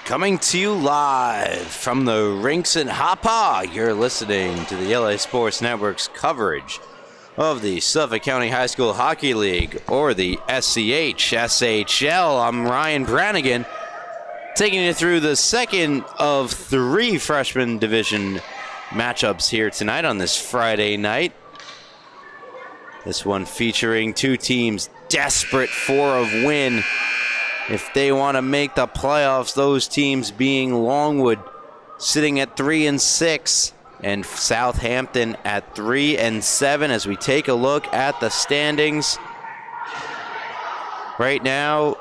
Coming to you live from the rinks in Hapa, you're listening to the LA Sports Network's coverage of the Suffolk County High School Hockey League, or the SCHSHL. I'm Ryan Brannigan, taking you through the second of three freshman division matchups here tonight on this Friday night. This one featuring two teams desperate for a win if they want to make the playoffs, those teams being Longwood sitting at 3-6 and Southampton at 3-7. As we take a look at the standings right now,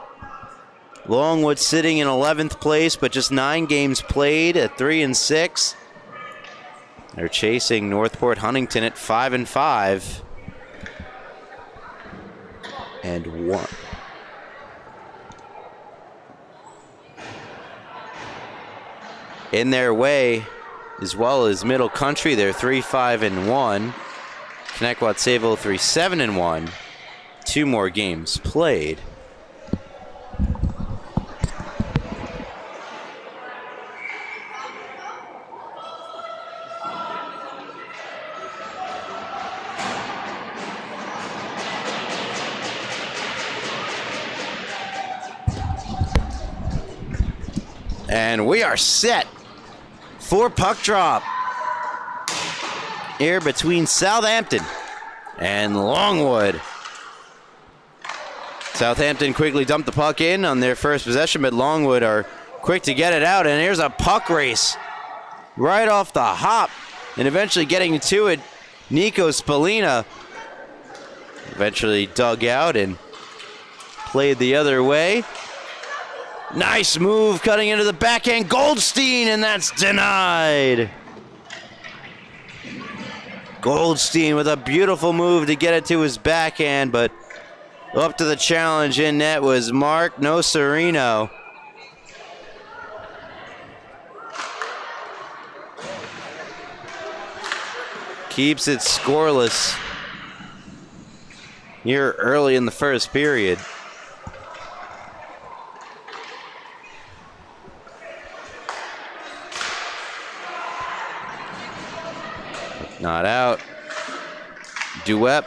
Longwood sitting in 11th place, but just 9 games played at 3-6. They're chasing Northport Huntington at 5-5 and 1. In their way, as well as Middle Country, they're 3-5-1. Connecticut-Sayville 3-7-1. 2 more games played. And we are set for puck drop here between Southampton and Longwood. Southampton quickly dumped the puck in on their first possession, but Longwood are quick to get it out, and here's a puck race right off the hop, and eventually getting to it, Nico Spallina eventually dug out and played the other way. Nice move, cutting into the backhand, Goldstein, and that's denied. Goldstein with a beautiful move to get it to his backhand, but up to the challenge in net was Mark Nocerino. Keeps it scoreless here early in the first period. Not out. Duep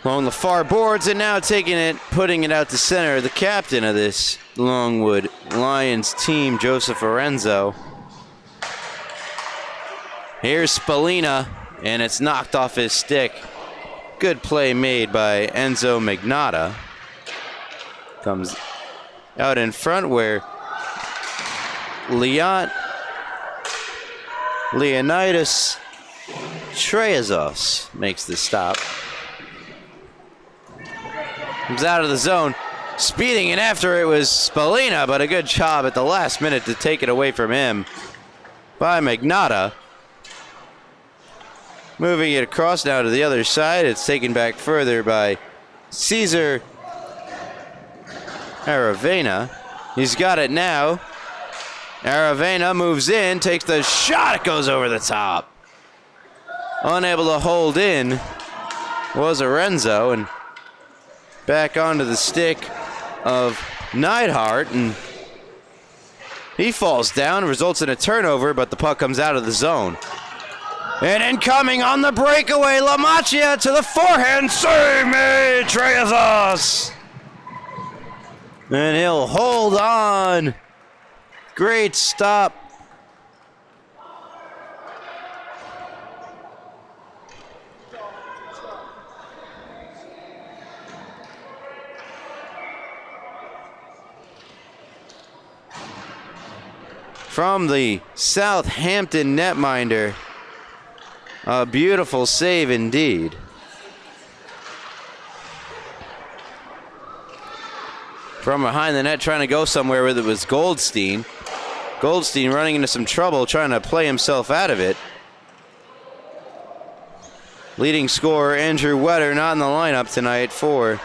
along the far boards, and now taking it, putting it out to center. The captain of this Longwood Lions team, Joseph Lorenzo. Here's Spallina, and it's knocked off his stick. Good play made by Enzo Magnotta. Comes out in front where Leonidas Trezos makes the stop. Comes out of the zone. Speeding in after it was Spallina, but a good job at the last minute to take it away from him by Magnotta. Moving it across now to the other side. It's taken back further by Cesar Aravena. He's got it now. Aravena moves in, takes the shot, it goes over the top. Unable to hold in was Lorenzo, and back onto the stick of Neidhart, and he falls down, results in a turnover, but the puck comes out of the zone. And incoming on the breakaway, LaMacchia to the forehand, save made, Trezos! And he'll hold on. Great stop. From the Southampton netminder. A beautiful save indeed. From behind the net, trying to go somewhere with it was Goldstein. Goldstein running into some trouble, trying to play himself out of it. Leading scorer Andrew Wetter not in the lineup tonight for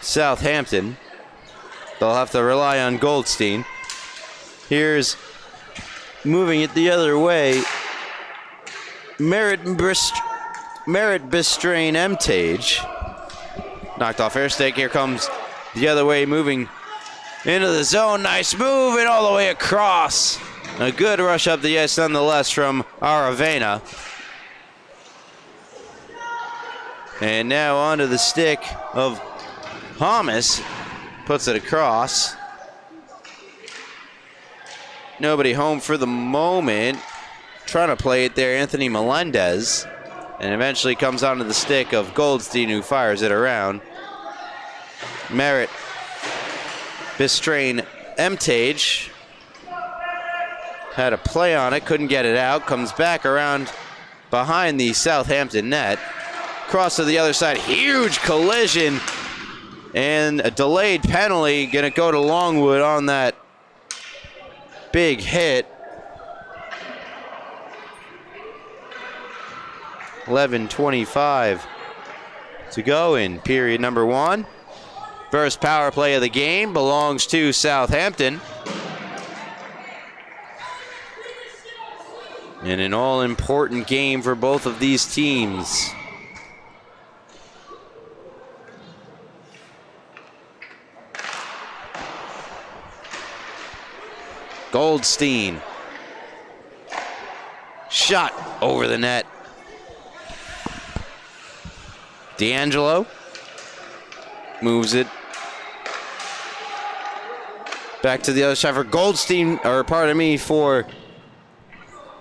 Southampton. They'll have to rely on Goldstein. Here's moving it the other way. Merritt Bistrain Emtage. Knocked off air stake. Here comes the other way, moving into the zone. Nice move and all the way across. A good rush up the ice nonetheless from Aravena. And now onto the stick of Thomas. Puts it across. Nobody home for the moment. Trying to play it there, Anthony Melendez. And eventually comes onto the stick of Goldstein, who fires it around. Merritt, Bistrain, Emtage. Had a play on it, couldn't get it out. Comes back around behind the Southampton net. Cross to the other side, huge collision. And a delayed penalty, gonna go to Longwood on that big hit. 11:25 to go in period number 1. First power play of the game belongs to Southampton. And an all-important game for both of these teams. Goldstein. Shot over the net. D'Angelo moves it back to the other side for Goldstein, or pardon me, for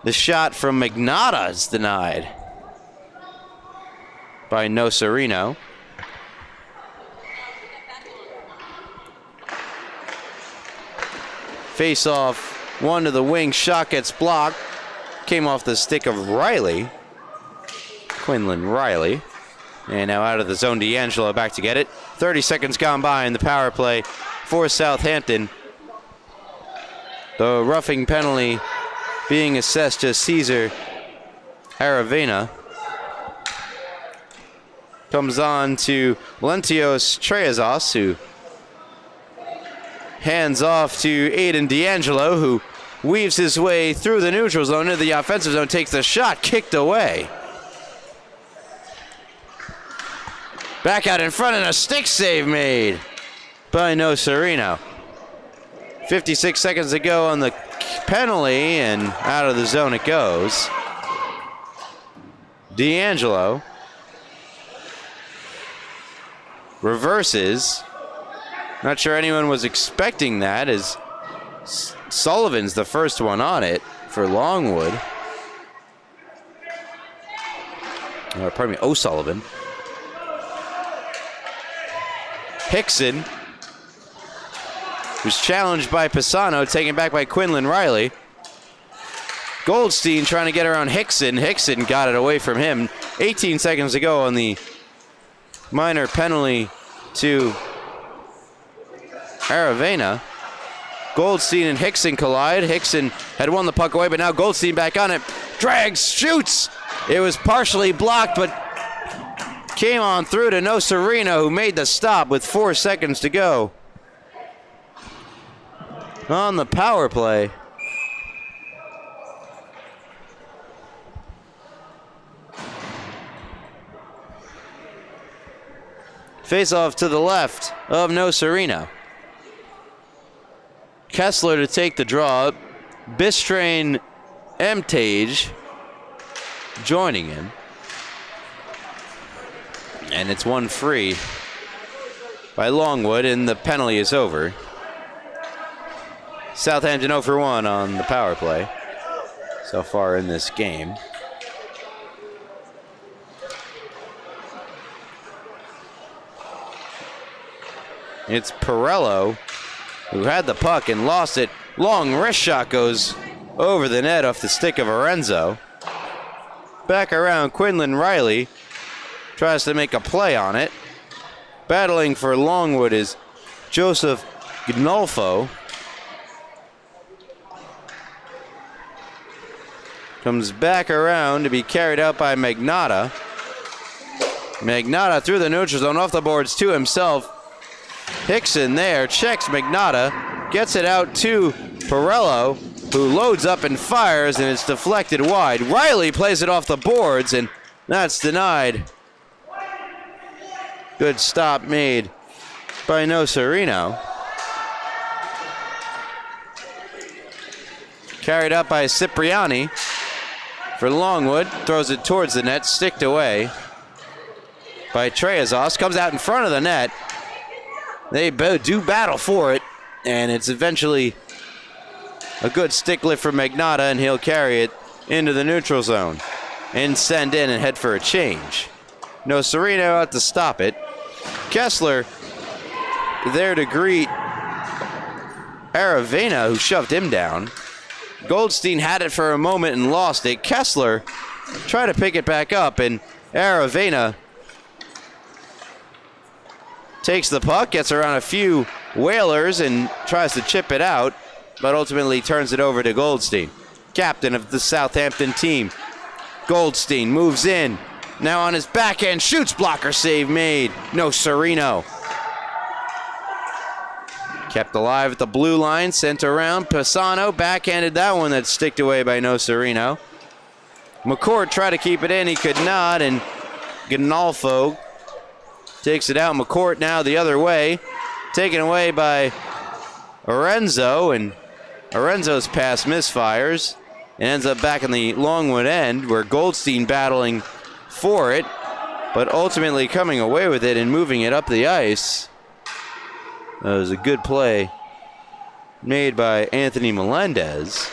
the shot from Magnotta is denied by Nocerino. Face off, one to the wing, shot gets blocked. Came off the stick of Riley, Quinlan Riley. And now out of the zone, D'Angelo back to get it. 30 seconds gone by in the power play for Southampton. The roughing penalty being assessed to Cesar Aravena. Comes on to Lentios Treazos, who hands off to Aiden D'Angelo, who weaves his way through the neutral zone into the offensive zone, takes the shot, kicked away. Back out in front and a stick save made by Nocerino. 56 seconds to go on the penalty, and out of the zone it goes. D'Angelo reverses. Not sure anyone was expecting that, as Sullivan's the first one on it for Longwood. Pardon me, O'Sullivan. Hickson, who's challenged by Pisano, taken back by Quinlan Riley. Goldstein trying to get around Hickson. Hickson got it away from him. 18 seconds to go on the minor penalty to Aravena. Goldstein and Hickson collide. Hickson had won the puck away, but now Goldstein back on it. Drags, shoots. It was partially blocked, but came on through to Nocerino, who made the stop with 4 seconds to go on the power play. Face off to the left of Nocerino. Kessler to take the draw. Bistrain Emtage joining him. And it's one free by Longwood, and the penalty is over. Southampton 0 for 1 on the power play so far in this game. It's Perello who had the puck and lost it. Long wrist shot goes over the net off the stick of Arenzo. Back around, Quinlan Riley tries to make a play on it. Battling for Longwood is Joseph Gnolfo. Comes back around to be carried out by Magnotta. Magnotta through the neutral zone, off the boards to himself. Hickson there, checks Magnotta, gets it out to Perello, who loads up and fires, and it's deflected wide. Riley plays it off the boards, and that's denied. Good stop made by Nocerino. Carried up by Cipriani for Longwood. Throws it towards the net, sticked away by Treazos. Comes out in front of the net. They do battle for it, and it's eventually a good stick lift from Magnotta, and he'll carry it into the neutral zone and send in and head for a change. No Sereno out to stop it. Kessler there to greet Aravena, who shoved him down. Goldstein had it for a moment and lost it. Kessler tried to pick it back up, and Aravena takes the puck, gets around a few Whalers, and tries to chip it out, but ultimately turns it over to Goldstein, captain of the Southampton team. Goldstein moves in, now on his backhand, shoots, blocker save made. No Sereno. Kept alive at the blue line, sent around. Pisano backhanded that one, that's sticked away by No Sereno. McCourt tried to keep it in, he could not, and Gonalfo takes it out. McCourt now the other way, taken away by Orenzo, and Orenzo's pass misfires and ends up back in the Longwood end, where Goldstein battling for it, but ultimately coming away with it and moving it up the ice. That was a good play made by Anthony Melendez.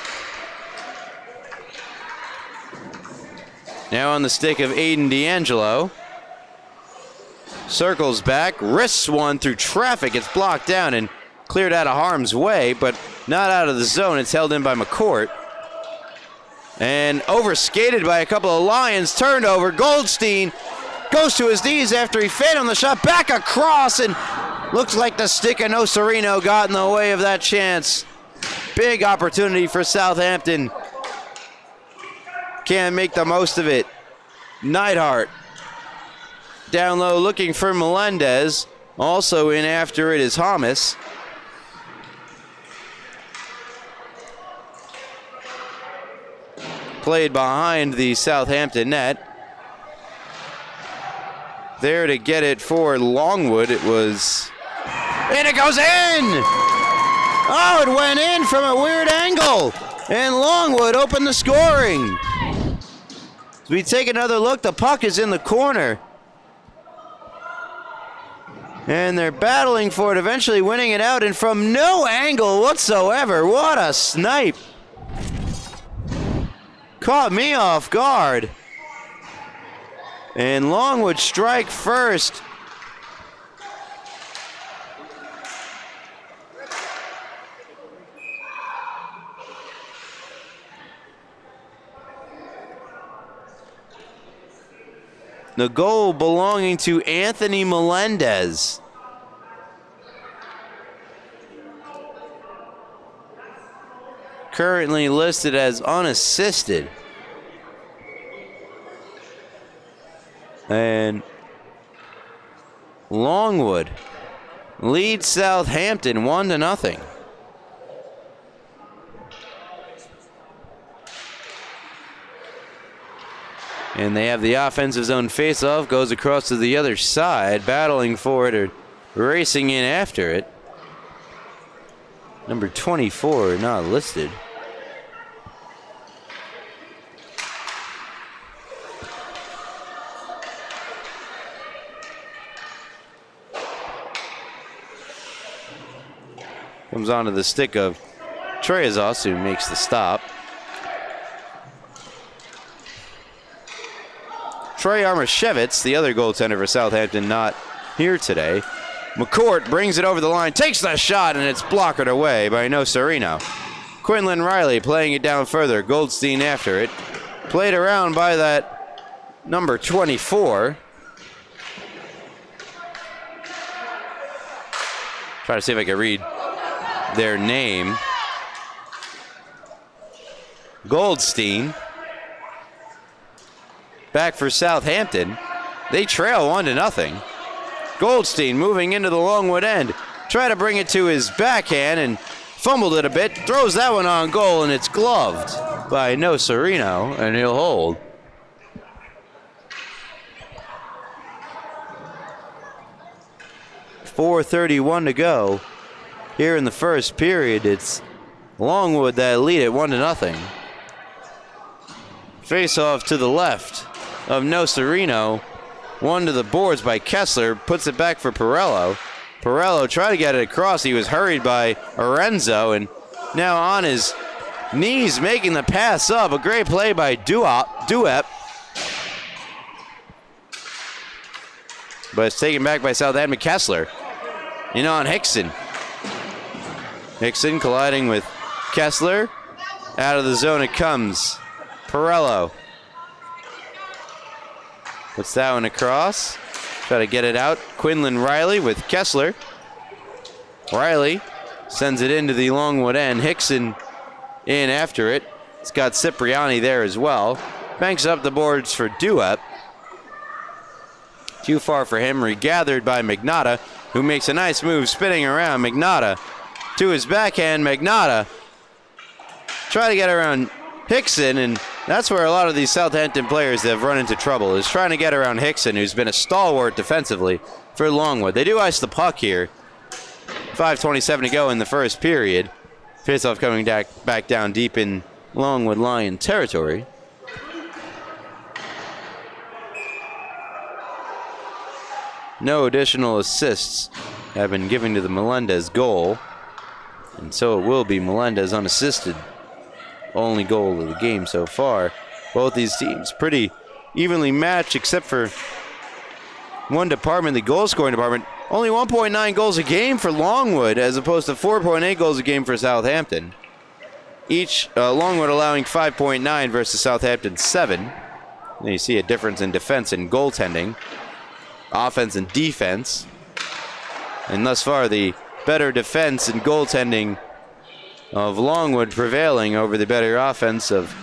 Now on the stick of Aiden D'Angelo. Circles back, wrists one through traffic. It's blocked down and cleared out of harm's way, but not out of the zone. It's held in by McCourt. And overskated by a couple of Lions. Turned over. Goldstein goes to his knees after he failed on the shot. Back across, and looks like the stick of No Sereno got in the way of that chance. Big opportunity for Southampton. Can't make the most of it. Neidhart down low looking for Melendez. Also in after it is Hamas. Played behind the Southampton net. There to get it for Longwood. It was... And it goes in! Oh, it went in from a weird angle. And Longwood opened the scoring. As we take another look, the puck is in the corner. And they're battling for it, eventually winning it out, and from no angle whatsoever. What a snipe. Caught me off guard. And Longwood strike first. The goal belonging to Anthony Melendez. Currently listed as unassisted. And Longwood leads Southampton 1-0. And they have the offensive zone face-off, goes across to the other side, battling for it or racing in after it. Number 24, not listed. Comes onto the stick of Treazos, who makes the stop. Trey Armashevitz, the other goaltender for Southampton, not here today. McCourt brings it over the line, takes the shot, and it's blockered away by No Sereno. Quinlan Riley playing it down further. Goldstein after it. Played around by that number 24. Try to see if I can read their name. Goldstein. Back for Southampton. They trail 1-0. Goldstein moving into the Longwood end. Try to bring it to his backhand and fumbled it a bit. Throws that one on goal, and it's gloved by No Sereno, and he'll hold. .431 to go here in the first period. It's Longwood that lead it 1-0. Face off to the left of Nocerino. One to the boards by Kessler. Puts it back for Pirello. Pirello tried to get it across. He was hurried by Arenzo, and now on his knees making the pass up. A great play by Duep. But it's taken back by Southampton. Kessler. In on Hickson. Hickson colliding with Kessler. Out of the zone it comes. Pirello. Puts that one across. Try to get it out. Quinlan Riley with Kessler. Riley sends it into the Longwood end. Hickson in after it. It's got Cipriani there as well. Banks up the boards for Duep. Too far for him. Regathered by Magnotta, who makes a nice move spinning around. Magnotta to his backhand. Magnotta try to get around Hickson, and that's where a lot of these Southampton players have run into trouble, is trying to get around Hickson, who's been a stalwart defensively for Longwood. They do ice the puck here. 5:27 to go in the first period. Faceoff coming back down deep in Longwood Lion territory. No additional assists have been given to the Melendez goal, and so it will be Melendez unassisted. Only goal of the game so far. Both these teams pretty evenly matched except for one department, the goal scoring department. Only 1.9 goals a game for Longwood as opposed to 4.8 goals a game for Southampton. Each Longwood allowing 5.9 versus Southampton 7. And you see a difference in defense and goaltending. Offense and defense. And thus far the better defense and goaltending of Longwood prevailing over the better offense of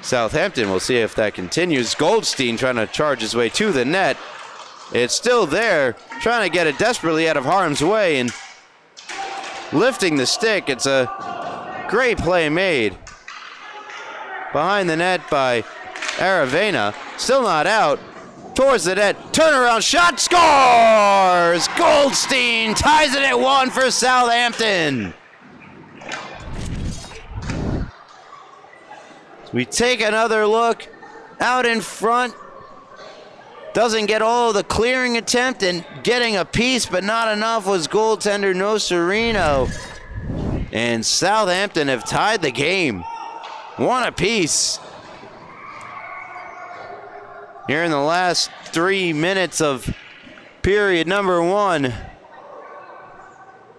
Southampton. We'll see if that continues. Goldstein trying to charge his way to the net. It's still there, trying to get it desperately out of harm's way and lifting the stick. It's a great play made behind the net by Aravena. Still not out. Towards the net, turnaround shot, scores! Goldstein ties it at 1 for Southampton. We take another look out in front. Doesn't get all the clearing attempt and getting a piece, but not enough was goaltender Nocerino. And Southampton have tied the game. 1 apiece. Here in the last 3 minutes of period number 1.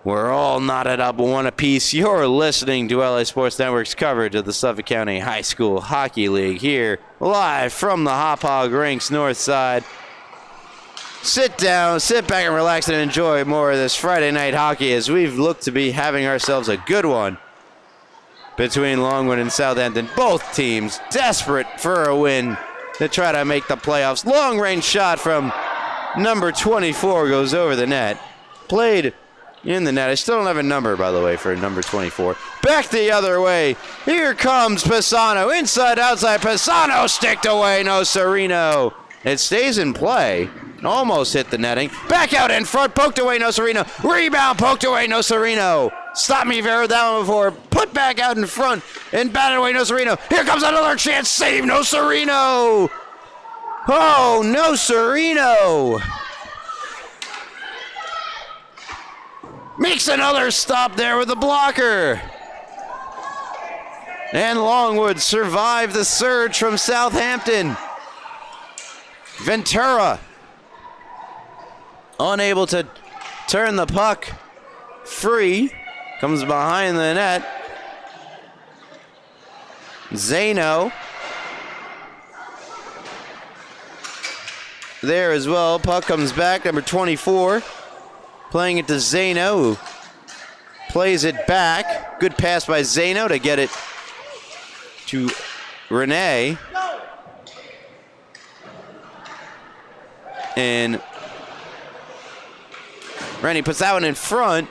We're all knotted up 1 apiece. You're listening to LA Sports Network's coverage of the Suffolk County High School Hockey League here live from the Hop Hog Rinks North Side. Sit down, sit back and relax and enjoy more of this Friday night hockey as we've looked to be having ourselves a good one between Longwood and Southampton. Both teams desperate for a win to try to make the playoffs. Long range shot from number 24 goes over the net. Played in the net. I still don't have a number, by the way, for number 24. Back the other way. Here comes Pisano. Inside, outside. Pisano sticked away. Nocerino. It stays in play. Almost hit the netting. Back out in front. Poked away Nocerino. Rebound. Poked away Nocerino. Stop me if you heard that one before. Put back out in front and batted away Nocerino. Here comes another chance. Save Nocerino. Oh, Nocerino. Makes another stop there with the blocker. And Longwood survived the surge from Southampton. Ventura unable to turn the puck free. Comes behind the net. Zano there as well. Puck comes back. Number 24. Playing it to Zano, who plays it back. Good pass by Zano to get it to Renee. And Rennie puts that one in front.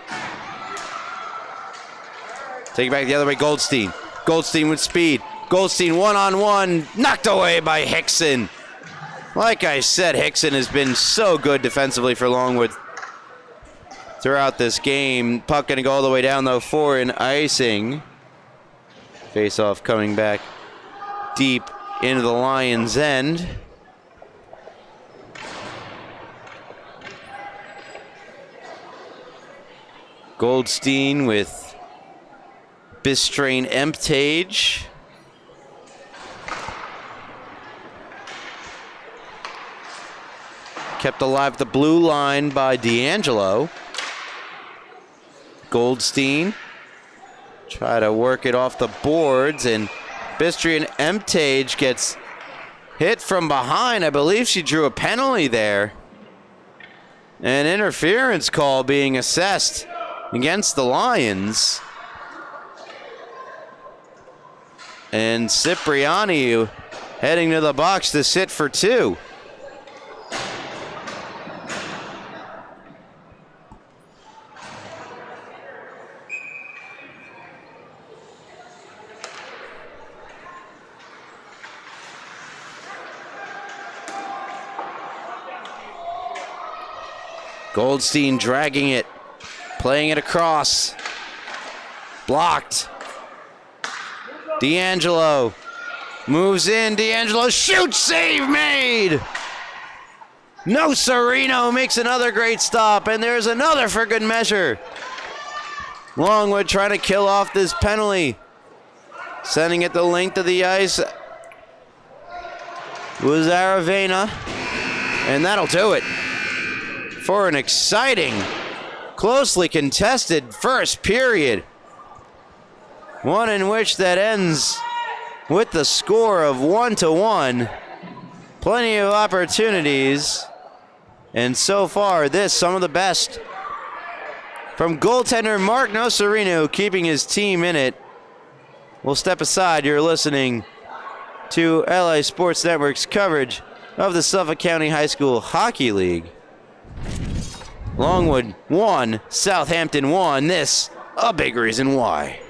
Take it back the other way, Goldstein. Goldstein with speed. Goldstein one-on-one, knocked away by Hickson. Like I said, Hickson has been so good defensively for Longwood throughout this game. Puck going to go all the way down, though, for an icing. Face-off coming back deep into the Lions' end. Goldstein with Bistrain Emptage. Kept alive at the blue line by D'Angelo. Goldstein try to work it off the boards, and Bistrain Emptage gets hit from behind. I believe she drew a penalty there. An interference call being assessed against the Lions. And Cipriani heading to the box to sit for two. Goldstein dragging it, playing it across. Blocked. D'Angelo moves in. D'Angelo shoots, save made. No, Serino makes another great stop, and there's another for good measure. Longwood trying to kill off this penalty. Sending it the length of the ice was Aravena, and that'll do it for an exciting, closely contested first period. One in which that ends with the score of 1-1. Plenty of opportunities. And so far, some of the best from goaltender Mark Nocerino, keeping his team in it. We'll step aside. You're listening to LA Sports Network's coverage of the Suffolk County High School Hockey League. Longwood 1, Southampton 1. This, a big reason why.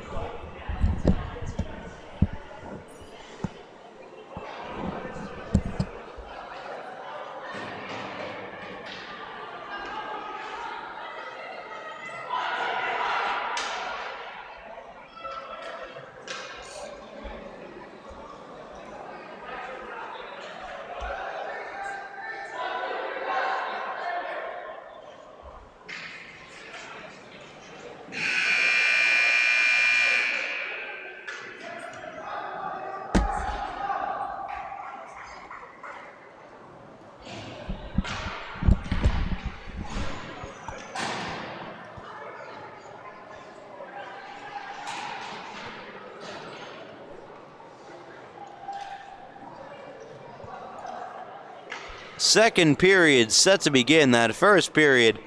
Second period set to begin. That first period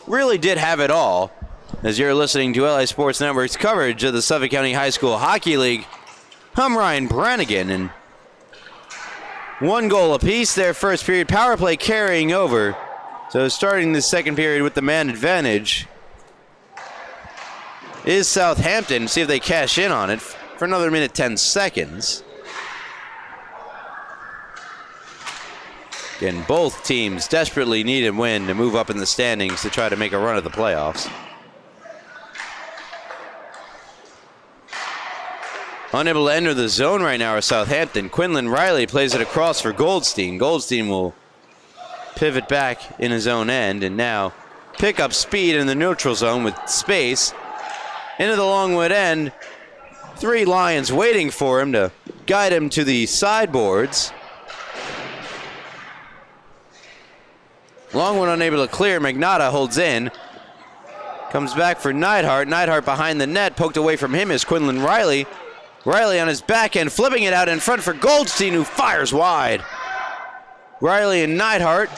really did have it all. As you're listening to LA Sports Network's coverage of the Suffolk County High School Hockey League, I'm Ryan Brannigan, and one goal apiece there. First period power play carrying over. So starting the second period with the man advantage is Southampton. See if they cash in on it for another minute 10 seconds. Again, both teams desperately need a win to move up in the standings to try to make a run at the playoffs. Unable to enter the zone right now are Southampton. Quinlan Riley plays it across for Goldstein. Goldstein will pivot back in his own end and now pick up speed in the neutral zone with space. Into the Longwood end. Three Lions waiting for him to guide him to the sideboards. Longwood unable to clear. Magnata holds in. Comes back for Neidhart. Neidhart behind the net. Poked away from him is Quinlan Riley. Riley on his backhand, flipping it out in front for Goldstein, who fires wide. Riley and Neidhart.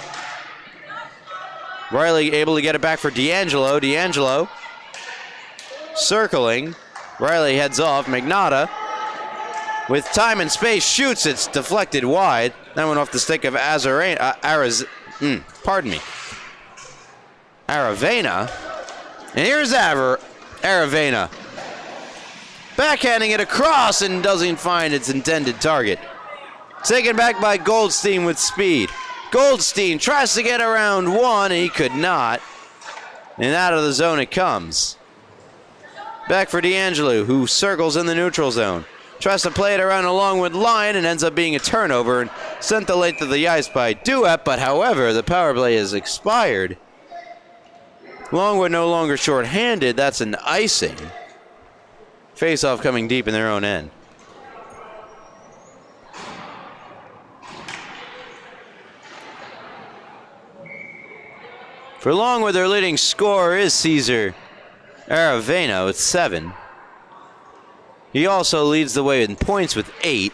Riley able to get it back for D'Angelo. D'Angelo circling. Riley heads off. Magnata with time and space shoots. It's deflected wide. That went off the stick of Aravena. And here's Aravena. Backhanding it across and doesn't find its intended target. Taken back by Goldstein with speed. Goldstein tries to get around one, and he could not. And out of the zone it comes. Back for D'Angelo, who circles in the neutral zone. Tries to play it around a Longwood line and ends up being a turnover and sent the length of the ice by Duet, but however, the power play is expired. Longwood no longer shorthanded. That's an icing. Face-off coming deep in their own end. For Longwood, their leading scorer is Cesar Araveno with 7. He also leads the way in points with 8.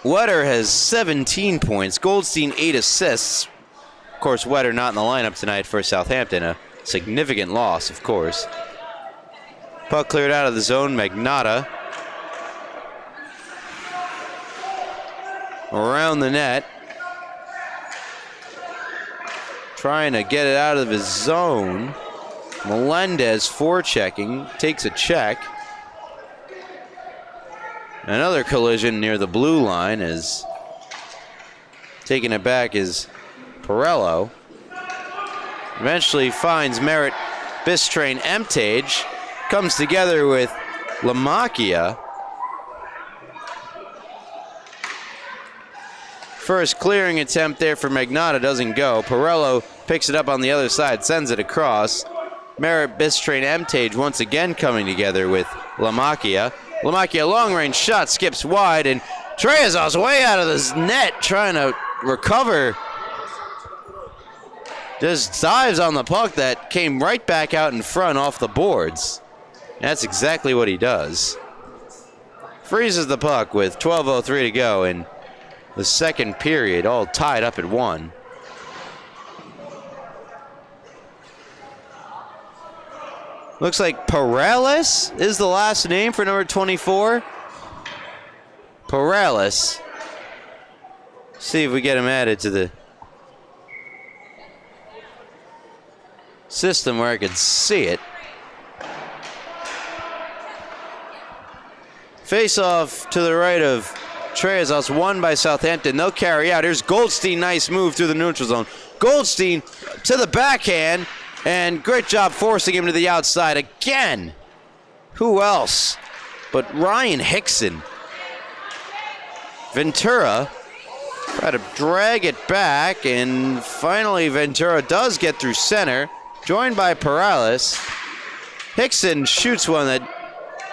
Wetter has 17 points. Goldstein 8 assists. Of course, Wetter not in the lineup tonight for Southampton. A significant loss, of course. Puck cleared out of the zone. Magnata around the net. Trying to get it out of his zone. Melendez forechecking. Takes a check. Another collision near the blue line is taking it back is Perello. Eventually finds Merritt Bistrain Emtage. Comes together with Lamacchia. First clearing attempt there for Magnata doesn't go. Perello picks it up on the other side, sends it across. Merritt Bistrain Emtage once again coming together with Lamacchia. Lamacchia long-range shot skips wide, and Treasauce way out of this net trying to recover. Just dives on the puck that came right back out in front off the boards. That's exactly what he does. Freezes the puck with 12:03 to go in the second period, all tied up at 1. Looks like Perales is the last name for number 24. Perales. See if we get him added to the system where I can see it. Face off to the right of Treasauce, won by Southampton. They'll carry out. Here's Goldstein, nice move through the neutral zone. Goldstein to the backhand. And great job forcing him to the outside again. Who else but Ryan Hickson? Ventura try to drag it back, and finally Ventura does get through center, joined by Perales. Hickson shoots one that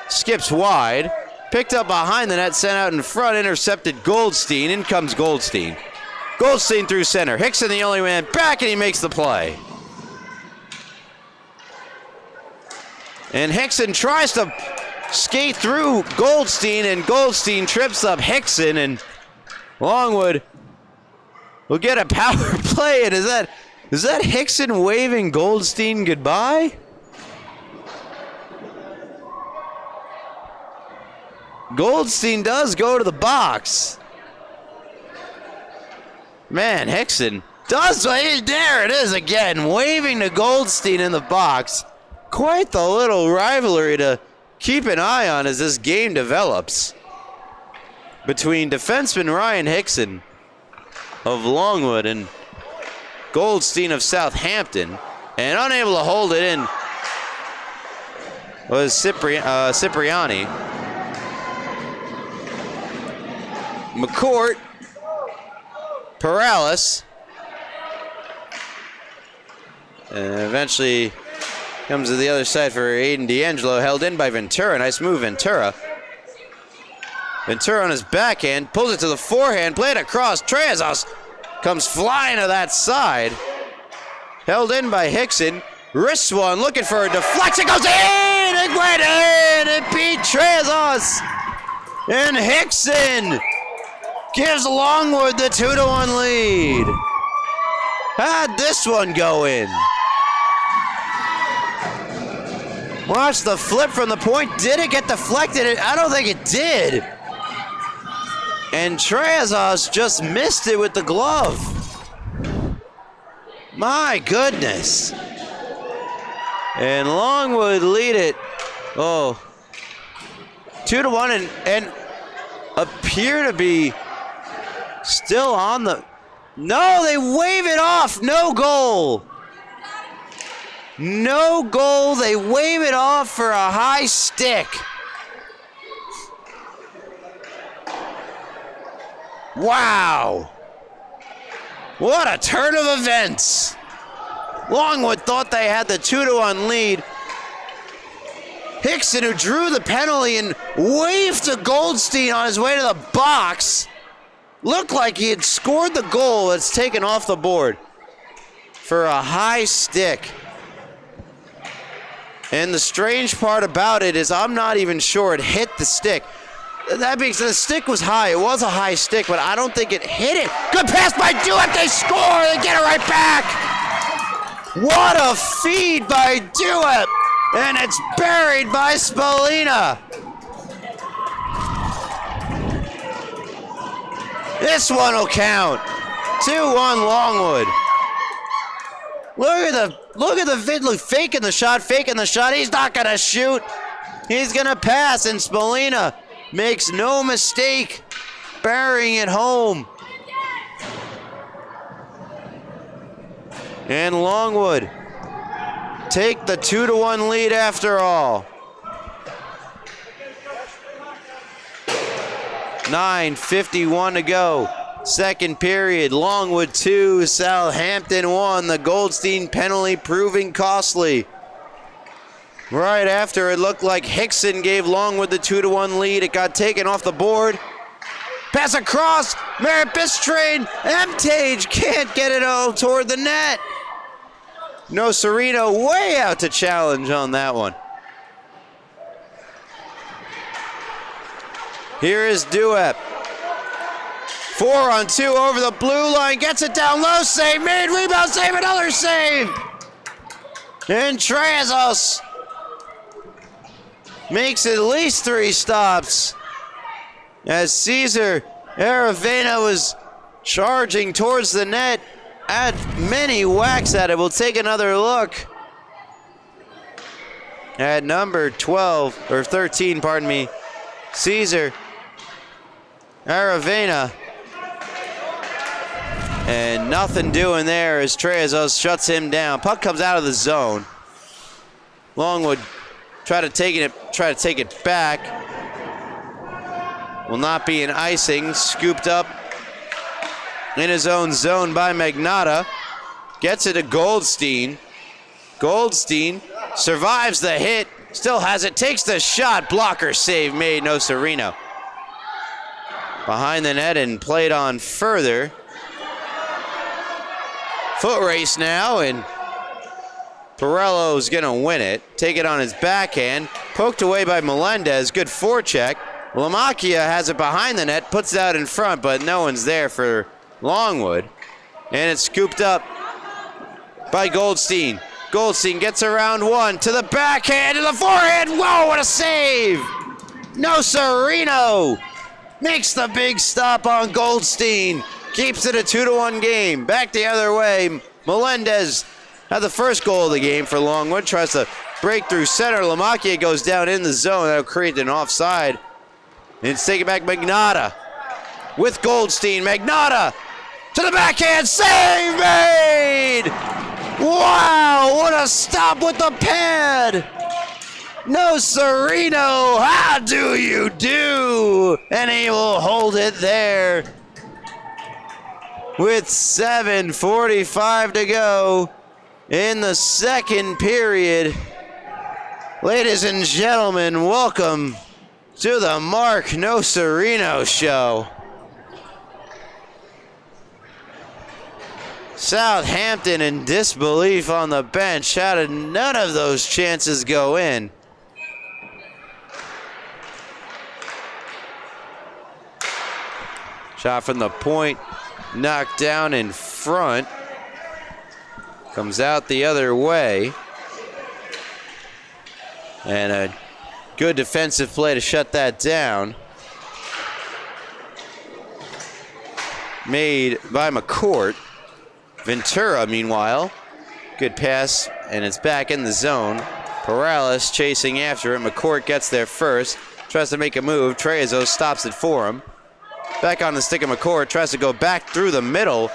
skips wide, picked up behind the net, sent out in front, intercepted Goldstein. In comes Goldstein. Goldstein through center. Hickson the only man back, and he makes the play. And Hickson tries to skate through Goldstein, and Goldstein trips up Hickson, and Longwood will get a power play. And is that Hickson waving Goldstein goodbye? Goldstein does go to the box. Man, Hickson does. There it is again, waving to Goldstein in the box. Quite the little rivalry to keep an eye on as this game develops between defenseman Ryan Hickson of Longwood and Goldstein of Southampton. And unable to hold it in was Cipriani. McCourt, Perales, and eventually comes to the other side for Aiden D'Angelo, held in by Ventura. Nice move, Ventura. Ventura on his backhand, pulls it to the forehand, played across. Treasauce comes flying to that side. Held in by Hickson. Wrist one, looking for a deflection, goes in! It went in! It beat Treasauce! And Hickson gives Longwood the 2-1 lead. How'd this one go in? Watch the flip from the point. Did it get deflected? I don't think it did. And Treasauce just missed it with the glove. My goodness. And Longwood lead it. 2-1 and appear to be still on the... No, they wave it off. No goal. No goal. They wave it off for a high stick. Wow. What a turn of events. Longwood thought they had the 2-1 lead. Hickson, who drew the penalty and waved to Goldstein on his way to the box, looked like he had scored the goal that's taken off the board for a high stick. And the strange part about it is I'm not even sure it hit the stick. That means the stick was high. It was a high stick, but I don't think it hit it. Good pass by Dewitt. They score. They get it right back. What a feed by Dewitt. And it's buried by Spolina. This one will count. 2-1 Longwood. Look at the vid. Look, faking the shot. He's not gonna shoot. He's gonna pass, and Spolina makes no mistake, burying it home. And Longwood take the 2-1 lead after all. 9:51 to go. Second period, Longwood 2, Southampton 1. The Goldstein penalty proving costly. Right after, it looked like Hickson gave Longwood the 2-1 lead. It got taken off the board. Pass across, Merritt Bistrain. Emtage can't get it all toward the net. No Serino way out to challenge on that one. Here is Duep. 4-on-2 over the blue line. Gets it down low. Save made. Rebound save. Another save. And Trezos makes at least 3 stops as Cesar Aravena was charging towards the net. Had many whacks at it. We'll take another look at number 12, or 13, pardon me, Cesar Aravena. And nothing doing there as Trezos shuts him down. Puck comes out of the zone. Longwood try to take it back. Will not be an icing. Scooped up in his own zone by Magnotta. Gets it to Goldstein. Goldstein survives the hit. Still has it. Takes the shot. Blocker save made. No Serino. Behind the net and played on further. Foot race now, and Perello's gonna win it. Take it on his backhand. Poked away by Melendez. Good forecheck. Lamacchia has it behind the net, puts it out in front, but no one's there for Longwood. And it's scooped up by Goldstein. Goldstein gets around one to the backhand, to the forehand. Whoa, what a save! No Serino makes the big stop on Goldstein. Keeps it a 2-1 game. Back the other way. Melendez had the first goal of the game for Longwood. Tries to break through center. Lamacchia goes down in the zone. That'll create an offside. And it's taken back Magnotta with Goldstein. Magnotta to the backhand. Save made! Wow, what a stop with the pad! No Serino, how do you do? And he will hold it there with 7:45 to go in the second period. Ladies and gentlemen, welcome to the Mark No Serino show. Southampton in disbelief on the bench. How did none of those chances go in? Shot from the point, knocked down in front. Comes out the other way. And a good defensive play to shut that down. Made by McCourt. Ventura, meanwhile, good pass, and it's back in the zone. Perales chasing after it. McCourt gets there first. Tries to make a move. Trezos stops it for him. Back on the stick of McCourt. Tries to go back through the middle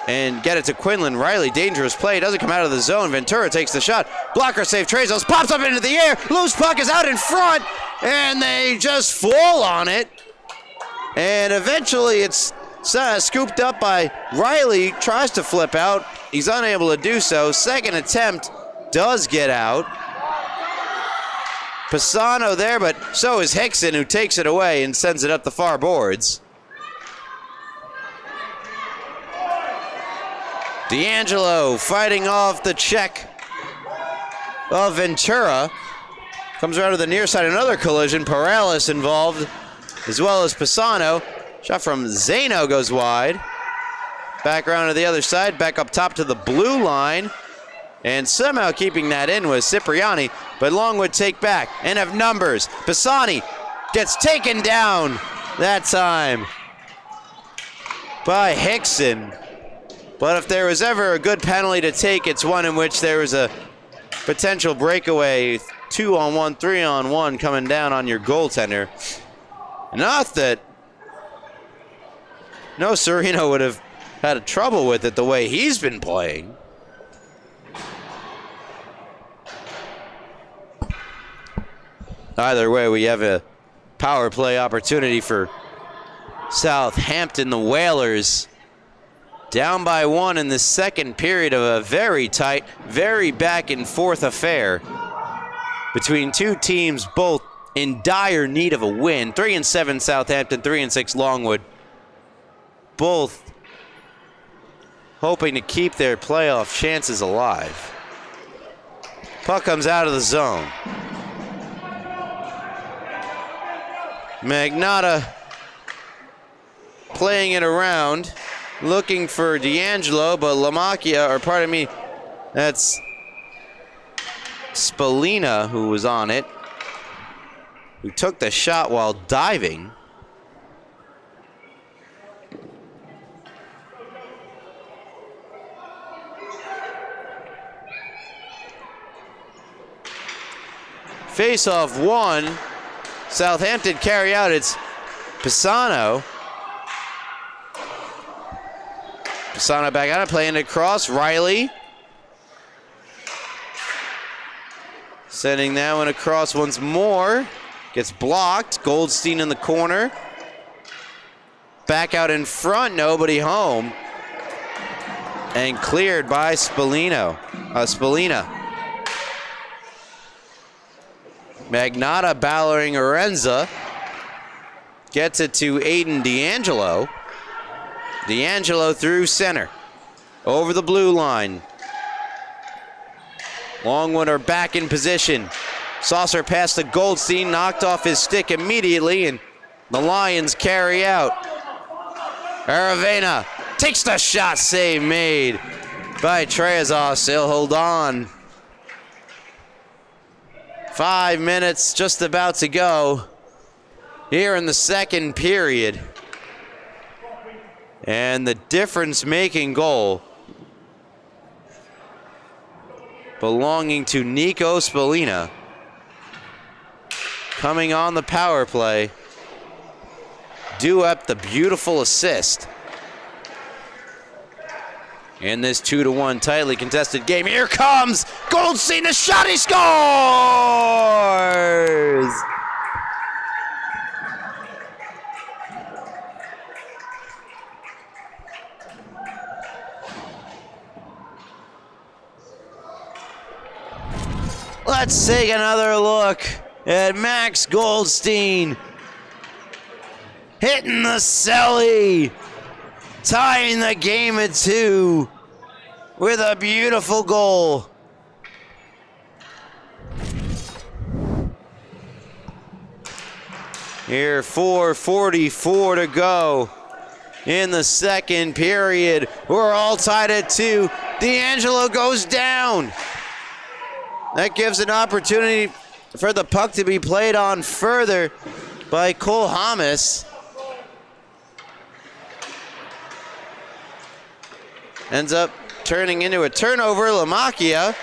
and get it to Quinlan Riley. Dangerous play. Doesn't come out of the zone. Ventura takes the shot. Blocker save. Trezos pops up into the air. Loose puck is out in front, and they just fall on it. And eventually it's scooped up by Riley, tries to flip out. He's unable to do so. Second attempt does get out. Pisano there, but so is Hickson, who takes it away and sends it up the far boards. D'Angelo fighting off the check of Ventura. Comes around to the near side, another collision. Perales involved, as well as Pisano. Shot from Zeno goes wide. Back around to the other side, back up top to the blue line. And somehow keeping that in was Cipriani, but Longwood take back and have numbers. Pisani gets taken down that time by Hickson. But if there was ever a good penalty to take, it's one in which there was a potential breakaway, 2-on-1, 3-on-1 coming down on your goaltender. Not that no Sereno would have had a trouble with it the way he's been playing. Either way, we have a power play opportunity for Southampton. The Whalers down by 1 in the second period of a very tight, very back and forth affair between two teams both in dire need of a win. 3-7 Southampton, 3-6 Longwood. Both hoping to keep their playoff chances alive. Puck comes out of the zone. Magnotta playing it around, looking for D'Angelo, but Lamacchia, or pardon me, that's Spallina who was on it, who took the shot while diving. Face-off one. Southampton carry out. It's Pisano. Pisano back out, playing it across. Riley. Sending that one across once more. Gets blocked. Goldstein in the corner. Back out in front. Nobody home. And cleared by Spallina. Magnotta battering Arenza. Gets it to Aiden D'Angelo. D'Angelo through center. Over the blue line. Longwood are back in position. Saucer pass to Goldstein, knocked off his stick immediately, and the Lions carry out. Aravena takes the shot, save made by Trezos. He'll hold on. 5 minutes just about to go here in the second period. And the difference-making goal belonging to Nico Spallina coming on the power play. Due up the beautiful assist in this 2-1 tightly contested game. Here comes Goldstein, the shot, he scores! Let's take another look at Max Goldstein hitting the celly, tying the game at 2 with a beautiful goal. Here, 4:44 to go in the second period. We're all tied at 2. D'Angelo goes down. That gives an opportunity for the puck to be played on further by Cole Hamas. Ends up turning into a turnover. Lamacchia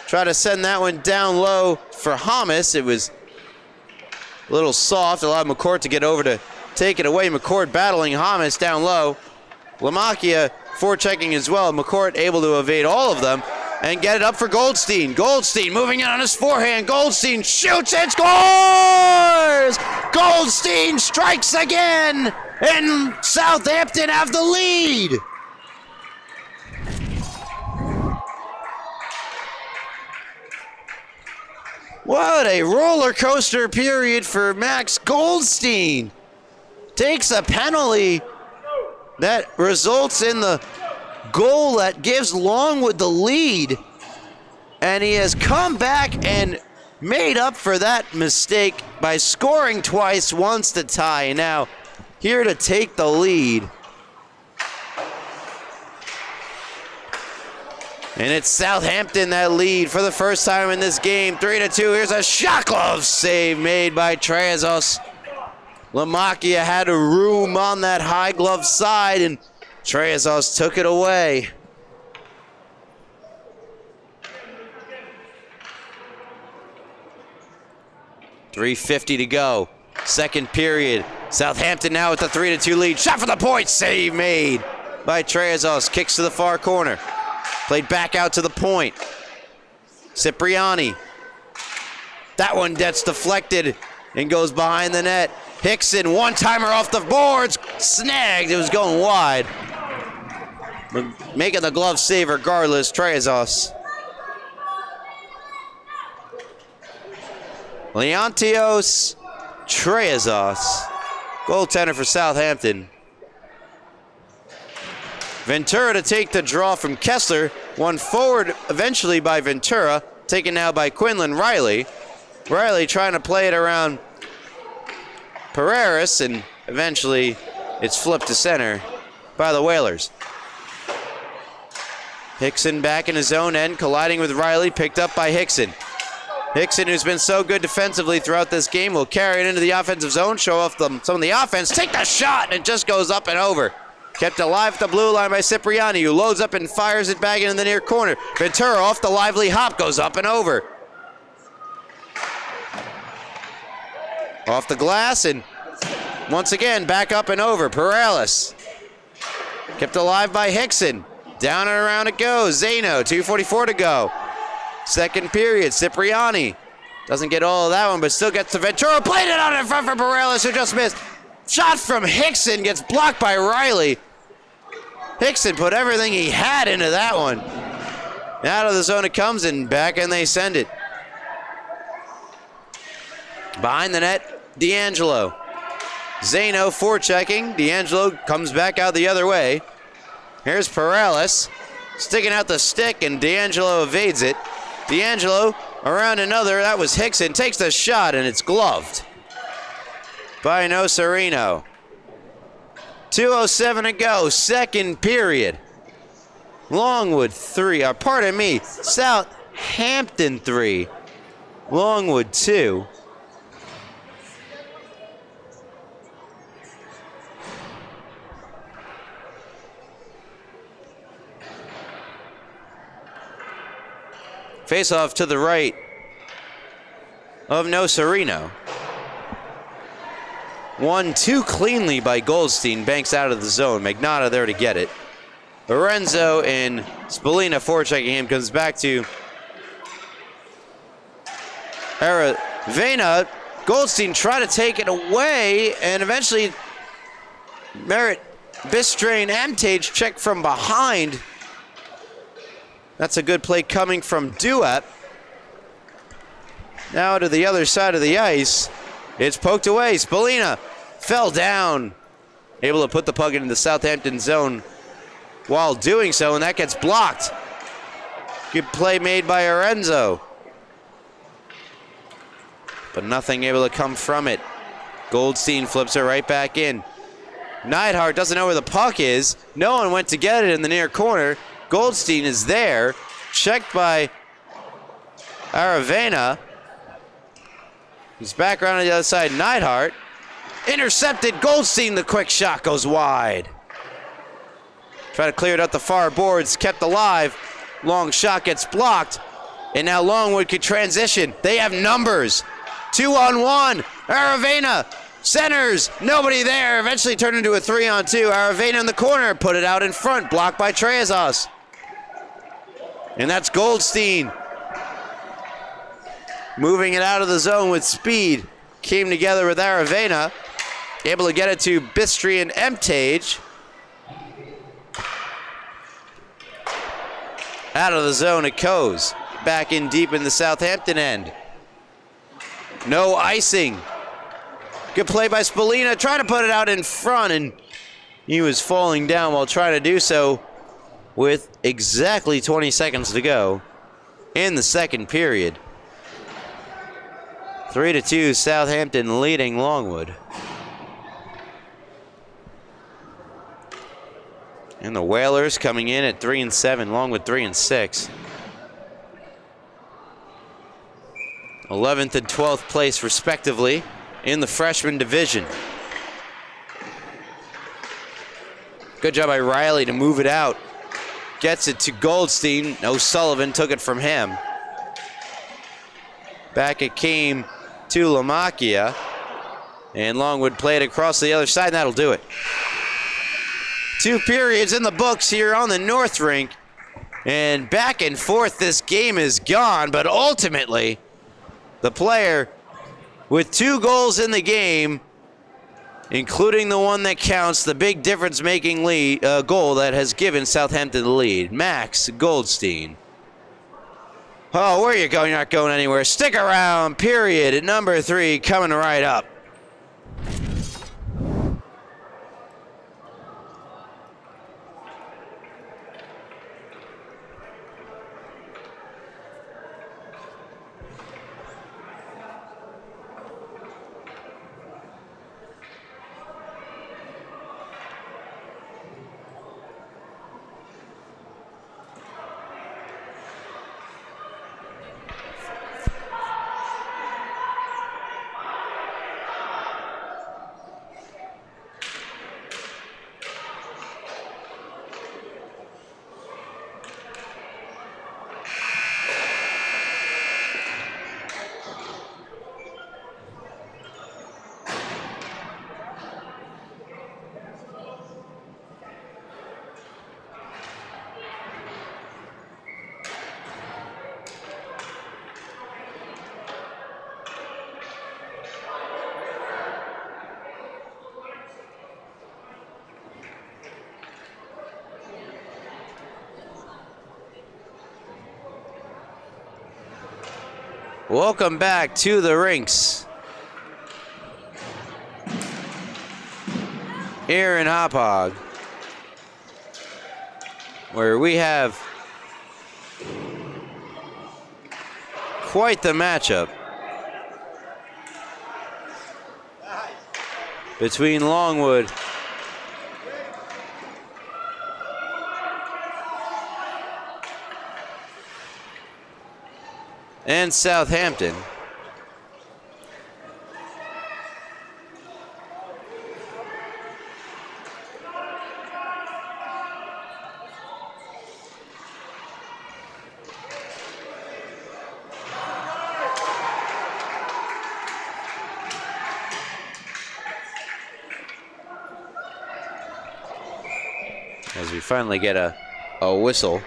try to send that one down low for Hamas. It was a little soft, allowed McCourt to get over to take it away. McCourt battling Hamas down low. Lamacchia forechecking as well. McCourt able to evade all of them and get it up for Goldstein. Goldstein moving in on his forehand. Goldstein shoots and scores! Goldstein strikes again, and Southampton have the lead. What a roller coaster period for Max Goldstein. Takes a penalty that results in the goal that gives Longwood the lead. And he has come back and made up for that mistake by scoring twice, once to tie. Now, here to take the lead. And it's Southampton that lead for the first time in this game, 3-2. Here's a shot glove save made by Trezos. Lamakia had a room on that high glove side, and Trezos took it away. .350 to go. Second period. Southampton now with the 3-2 lead. Shot for the point. Save made by Trezos. Kicks to the far corner. Played back out to the point. Cipriani. That one gets deflected and goes behind the net. Hickson, one-timer off the boards. Snagged. It was going wide. But making the glove save regardless. Trezos. Leontios Trezos, goaltender for Southampton. Ventura to take the draw from Kessler. Won forward eventually by Ventura. Taken now by Quinlan Riley. Riley trying to play it around Pereiras, and eventually it's flipped to center by the Whalers. Hickson back in his own end, colliding with Riley, picked up by Hickson. Hickson, who's been so good defensively throughout this game, will carry it into the offensive zone, show off some of the offense, take the shot, and it just goes up and over. Kept alive at the blue line by Cipriani, who loads up and fires it back into the near corner. Ventura off the lively hop, goes up and over. Off the glass, and once again, back up and over. Pereiras. Kept alive by Hickson. Down and around it goes. Zeno, 2:44 to go. Second period, Cipriani. Doesn't get all of that one, but still gets to Ventura. Played it out in front for Pereiras, who just missed. Shot from Hickson gets blocked by Riley. Hickson put everything he had into that one. Out of the zone it comes, and back and they send it. Behind the net, D'Angelo. Zeno forechecking. D'Angelo comes back out the other way. Here's Pereiras. Sticking out the stick, and D'Angelo evades it. D'Angelo around another. That was Hickson. Takes the shot, and it's gloved by Nocerino. 2:07 to go. Second period. Longwood 3. Southampton 3. Longwood 2. Face-off to the right of Nocerino. 1-2 cleanly by Goldstein. Banks out of the zone. Magnotta there to get it. Lorenzo and Spallina forechecking him. Comes back to Aravena. Goldstein tried to take it away, and eventually Merritt, Bistrain, Amtage check from behind. That's a good play coming from Duet. Now to the other side of the ice. It's poked away. Spallina fell down. Able to put the puck into the Southampton zone while doing so, and that gets blocked. Good play made by Lorenzo. But nothing able to come from it. Goldstein flips it right back in. Neidhart doesn't know where the puck is. No one went to get it in the near corner. Goldstein is there, checked by Aravena. He's back around on the other side. Neidhart intercepted. Goldstein, the quick shot goes wide. Try to clear it up the far boards, kept alive. Long shot gets blocked, and now Longwood could transition. They have numbers. 2-on-1. Aravena centers, nobody there. Eventually turned into a 3-on-2. Aravena in the corner, put it out in front, blocked by Trezos. And that's Goldstein. Moving it out of the zone with speed. came together with Aravena. Able to get it to Bistry and Emtage. Out of the zone it goes. Back in deep in the Southampton end. No icing. Good play by Spallina, trying to put it out in front, and he was falling down while trying to do so with exactly 20 seconds to go in the second period. 3-2, Southampton leading Longwood. And the Whalers coming in at 3-7, Longwood 3-6. 11th and 12th place respectively in the freshman division. Good job by Riley to move it out. Gets it to Goldstein. O'Sullivan took it from him. Back it came to Lamacchia. And Longwood played across the other side, and that'll do it. 2 periods in the books here on the North Rink. And back and forth this game is gone, but ultimately the player with 2 goals in the game, including the one that counts, the big difference-making goal that has given Southampton the lead, Max Goldstein. Oh, where are you going? You're not going anywhere. Stick around, period, at number 3, coming right up. Welcome back to the rinks. Here in Hauppauge, where we have quite the matchup between Longwood and Southampton. As we finally get a whistle.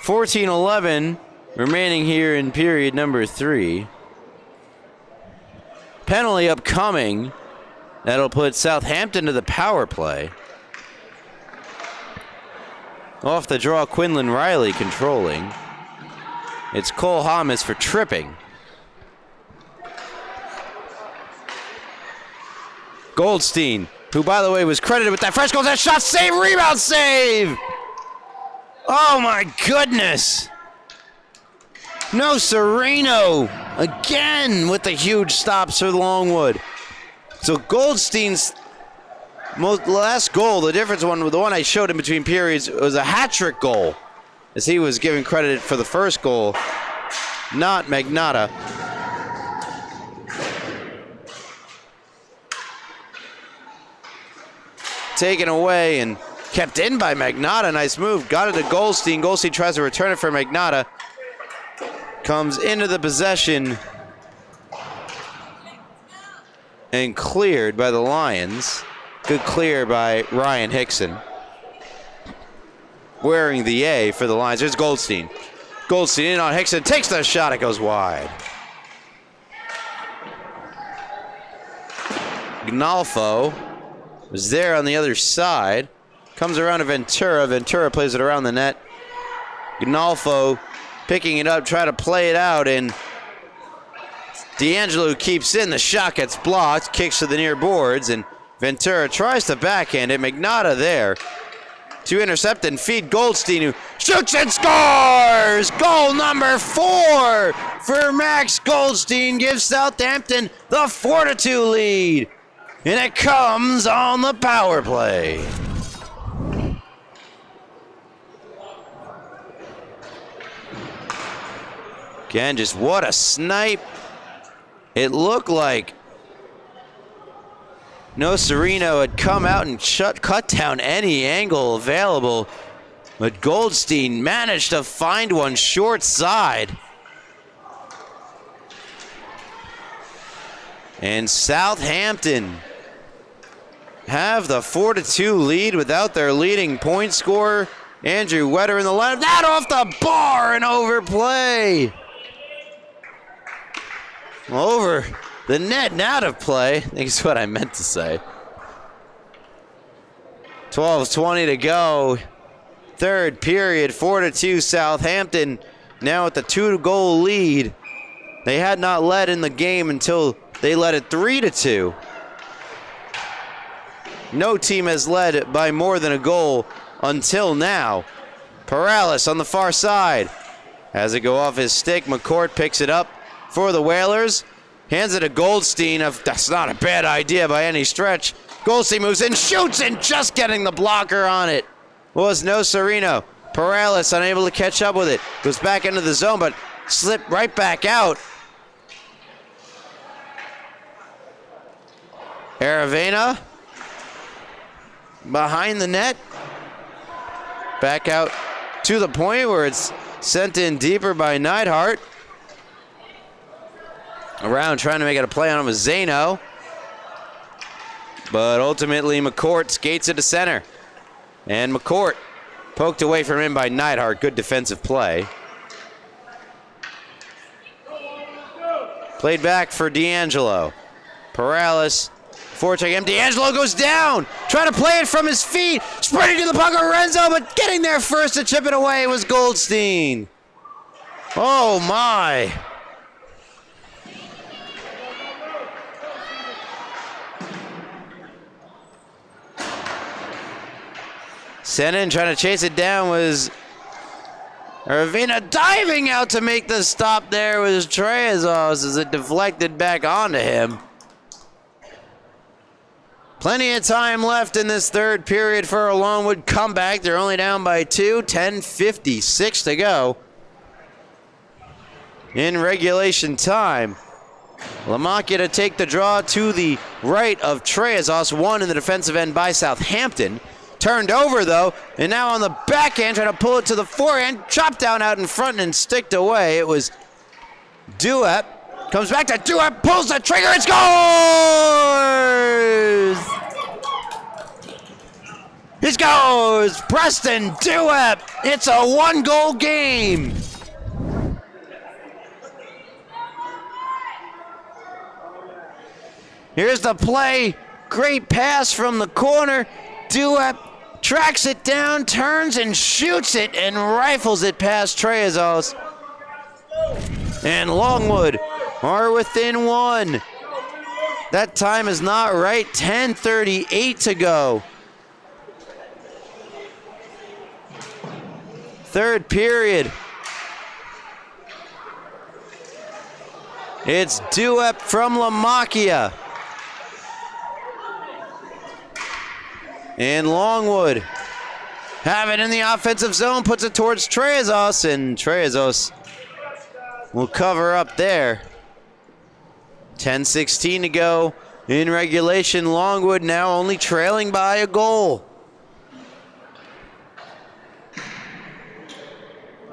.14:11 remaining here in period number 3. Penalty upcoming. That'll put Southampton to the power play. Off the draw, Quinlan Riley controlling. It's Cole Hamas for tripping. Goldstein, who by the way was credited with that first goal, that shot save, rebound save! Oh my goodness! No Sereno again with the huge stops for Longwood. So Goldstein's last goal, the difference one, the one I showed in between periods, was a hat-trick goal, as he was given credit for the first goal, not Magnotta. Taken away and kept in by Magnotta. Nice move. Got it to Goldstein. Goldstein tries to return it for Magnotta. comes into the possession and cleared by the Lions. Good clear by Ryan Hickson. Wearing the A for the Lions. There's Goldstein. Goldstein in on Hickson. Takes the shot. It goes wide. Gnalfo was there on the other side. Comes around to Ventura. Ventura plays it around the net. Gnalfo picking it up, try to play it out, and D'Angelo keeps in. The shot gets blocked, kicks to the near boards, and Ventura tries to backhand it. McNaughta there to intercept and feed Goldstein, who shoots and scores! Goal number 4 for Max Goldstein gives Southampton the 4-2 lead. And it comes on the power play. Again, just what a snipe. It looked like Nocerino had come out and cut down any angle available, but Goldstein managed to find one short side. And Southampton have the 4-2 lead without their leading point scorer, Andrew Wetter, in the lineup. That off the bar and overplay. Over the net and out of play, I think is what I meant to say. 12:20 to go. Third period, 4-2 Southampton, now at the 2-goal lead. They had not led in the game until they led it 3-2. No team has led by more than a goal until now. Perales on the far side. Has it go off his stick. McCourt picks it up for the Whalers. Hands it to Goldstein. That's not a bad idea by any stretch. Goldstein moves in, shoots, and just getting the blocker on it was Nocerino. Perales unable to catch up with it. Goes back into the zone, but slipped right back out. Aravena behind the net. Back out to the point where it's sent in deeper by Neidhart. Around trying to make it a play on him with Zano. But ultimately McCourt skates it to center. And McCourt poked away from him by Neidhart. Good defensive play. Played back for D'Angelo. Perales, forecheck him. D'Angelo goes down. Trying to play it from his feet. Sprinting to the puck, Lorenzo, but getting there first to chip it away was Goldstein. Oh my. Senin trying to chase it down was Ravina diving out to make the stop there was Trezos as it deflected back onto him. Plenty of time left in this third period for a Longwood comeback. They're only down by 2, 10:56 to go in regulation time. Lamakia to take the draw to the right of Trezos, one in the defensive end by Southampton. Turned over though, and now on the backhand, trying to pull it to the forehand, chopped down out in front and sticked away. It was Duep. Comes back to Duep, pulls the trigger, and scores! He scores! Preston Duep! It's a 1-goal game! Here's the play. Great pass from the corner. Duep tracks it down, turns and shoots it, and rifles it past Trezos. And Longwood are within 1. That time is not right. 10:38 to go. Third period. It's Duep from Lamakia. And Longwood have it in the offensive zone, puts it towards Trezos, and Trezos will cover up there. 10:16 to go in regulation. Longwood now only trailing by a goal.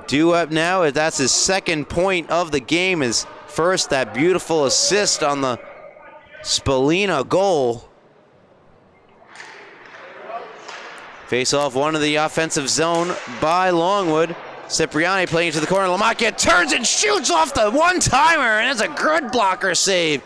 due up now. That's his second point of the game. His first, that beautiful assist on the Spallina goal. Face off one of the offensive zone by Longwood. Cipriani playing to the corner. Lamacchia turns and shoots off the one-timer, and it's a good blocker save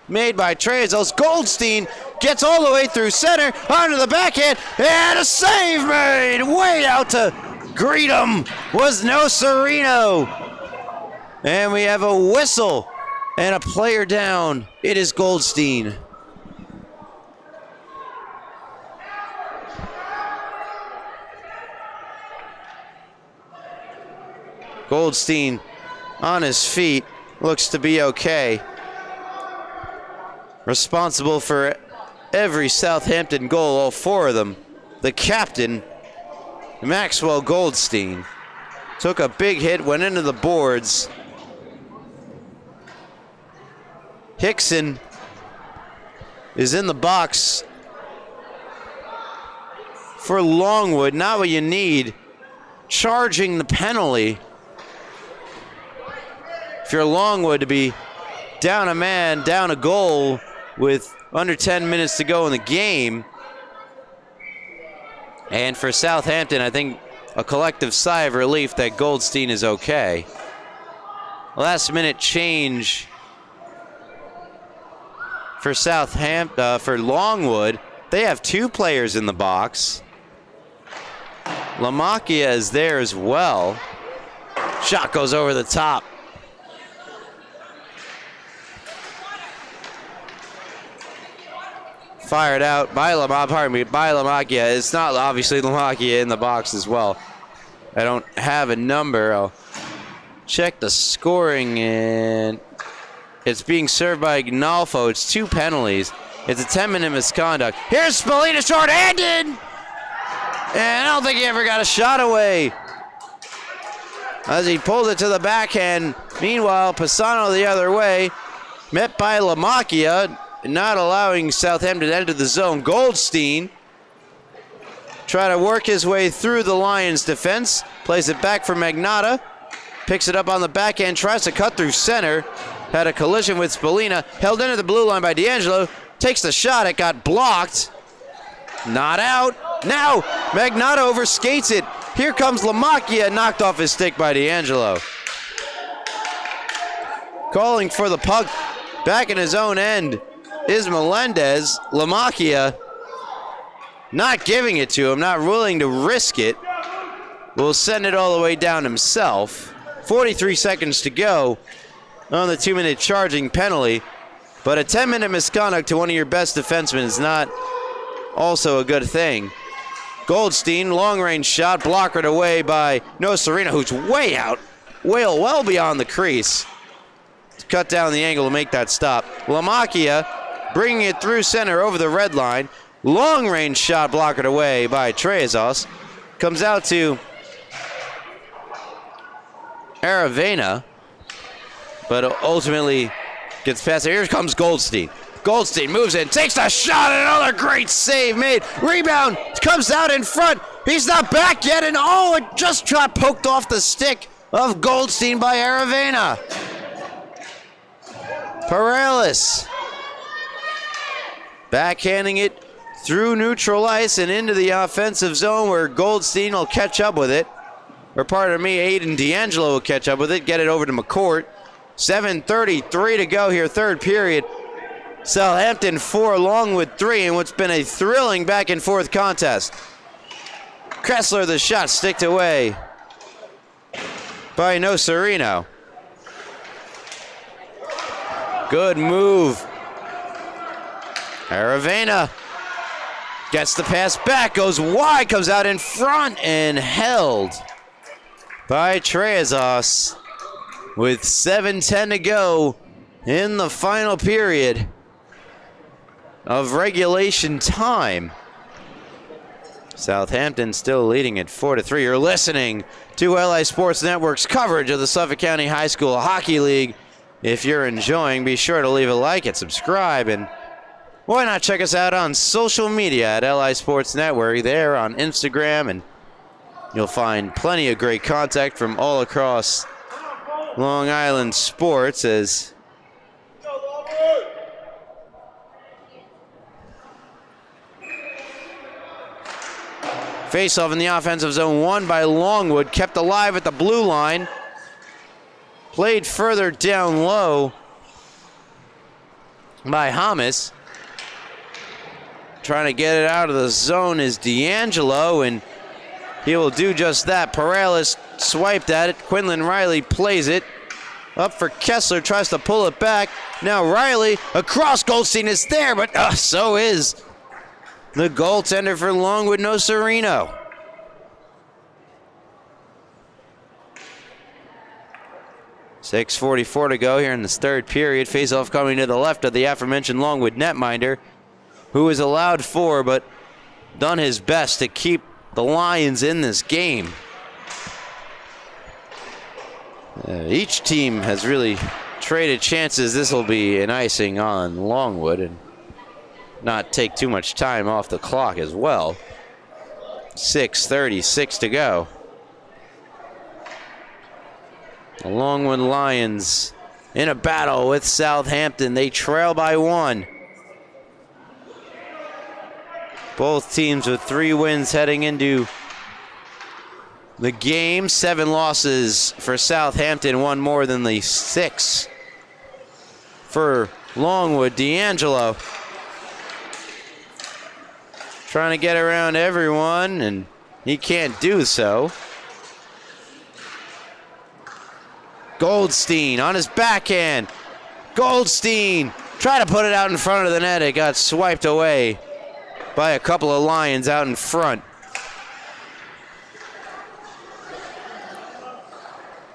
made by Trezos. Goldstein gets all the way through center, onto the backhand, and a save made! Way out to greet him was Nocerino. And we have a whistle and a player down. It is Goldstein. Goldstein on his feet, looks to be okay. Responsible for every Southampton goal, all four of them. The captain, Maxwell Goldstein, took a big hit, went into the boards. Hickson is in the box for Longwood. Not what you need. Charging the penalty. If you're Longwood, to be down a man, down a goal with under 10 minutes to go in the game. And for Southampton, I think a collective sigh of relief that Goldstein is okay. Last minute change for for Longwood. They have two players in the box. Lamacchia is there as well. Shot goes over the top. Fired out by Lamacchia. It's not obviously Lamacchia in the box as well. I don't have a number. I'll check the scoring, and it's being served by Gnolfo. It's two penalties. It's a 10-minute misconduct. Here's Spallina short-handed! And I don't think he ever got a shot away as he pulled it to the backhand. Meanwhile, Pisano the other way, met by Lamacchia, not allowing Southampton to enter the zone. Goldstein try to work his way through the Lions' defense, plays it back for Magnotta, picks it up on the backhand, tries to cut through center, had a collision with Spallina, held into the blue line by D'Angelo, takes the shot, it got blocked, not out. Now Magnotta overskates it. Here comes Lamacchia, knocked off his stick by D'Angelo. Calling for the puck back in his own end is Melendez. Lamacchia not giving it to him, not willing to risk it. Will send it all the way down himself. 43 seconds to go on the 2-minute charging penalty. But a 10-minute misconduct to one of your best defensemen is not also a good thing. Goldstein, long-range shot, blockered away by Nocerino, who's way out, well beyond the crease. To cut down the angle to make that stop. Lamacchia bringing it through center over the red line. Long-range shot blockered away by Trezos. Comes out to Aravena, but ultimately gets past it. Here comes Goldstein. Goldstein moves in, takes a shot, and another great save made. Rebound, comes out in front. He's not back yet, and oh, it just got poked off the stick of Goldstein by Aravena. Parelis backhanding it through neutral ice and into the offensive zone where Goldstein will catch up with it. Or pardon me, Aiden D'Angelo will catch up with it, get it over to McCourt. 7:33 to go here, third period. Southampton 4, Longwood 3, in what's been a thrilling back and forth contest. Kressler, the shot sticked away by Nocerino. Good move. Aravena gets the pass back, goes wide, comes out in front, and held by Trezos with 7:10 to go in the final period of regulation time. Southampton still leading at 4-3. You're listening to LA Sports Network's coverage of the Suffolk County High School Hockey League. If you're enjoying, be sure to leave a like and subscribe, and why not check us out on social media at LI Sports Network, there on Instagram and You'll find plenty of great contact from all across Long Island sports as face-off in the offensive zone won by Longwood, kept alive at the blue line, played further down low by Hamas. Trying to get it out of the zone is D'Angelo, and he will do just that. Perales swiped at it. Quinlan Riley plays it. Up for Kessler, tries to pull it back. Now Riley across. Goldstein is there, but so is the goaltender for Longwood, Nocerino. .6:44 to go here in this third period. Face-off coming to the left of the aforementioned Longwood netminder, who is allowed 4, but done his best to keep the Lions in this game. Each team has really traded chances. This will be an icing on Longwood and not take too much time off the clock as well. 6:36 to go. The Longwood Lions in a battle with Southampton. They trail by 1. Both teams with 3 wins heading into the game. 7 losses for Southampton, 1 more than the 6 for Longwood. D'Angelo trying to get around everyone, and he can't do so. Goldstein on his backhand. Goldstein tried to put it out in front of the net. It got swiped away by a couple of Lions out in front.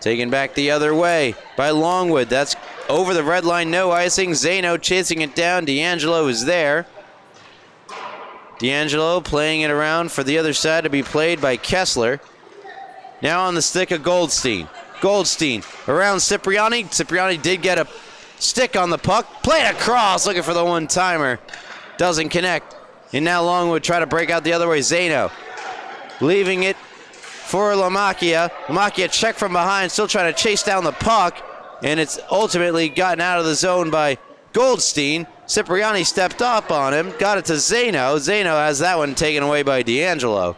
Taken back the other way by Longwood. That's over the red line, no icing. Zano chasing it down. D'Angelo is there. D'Angelo playing it around for the other side to be played by Kessler. Now on the stick of Goldstein. Goldstein around Cipriani. Cipriani did get a stick on the puck. Played across, looking for the one-timer. Doesn't connect. And now Longwood try to break out the other way. Zano leaving it for Lamacchia. Lamacchia check from behind, still trying to chase down the puck. And it's ultimately gotten out of the zone by Goldstein. Cipriani stepped up on him, got it to Zano. Zano has that one taken away by D'Angelo.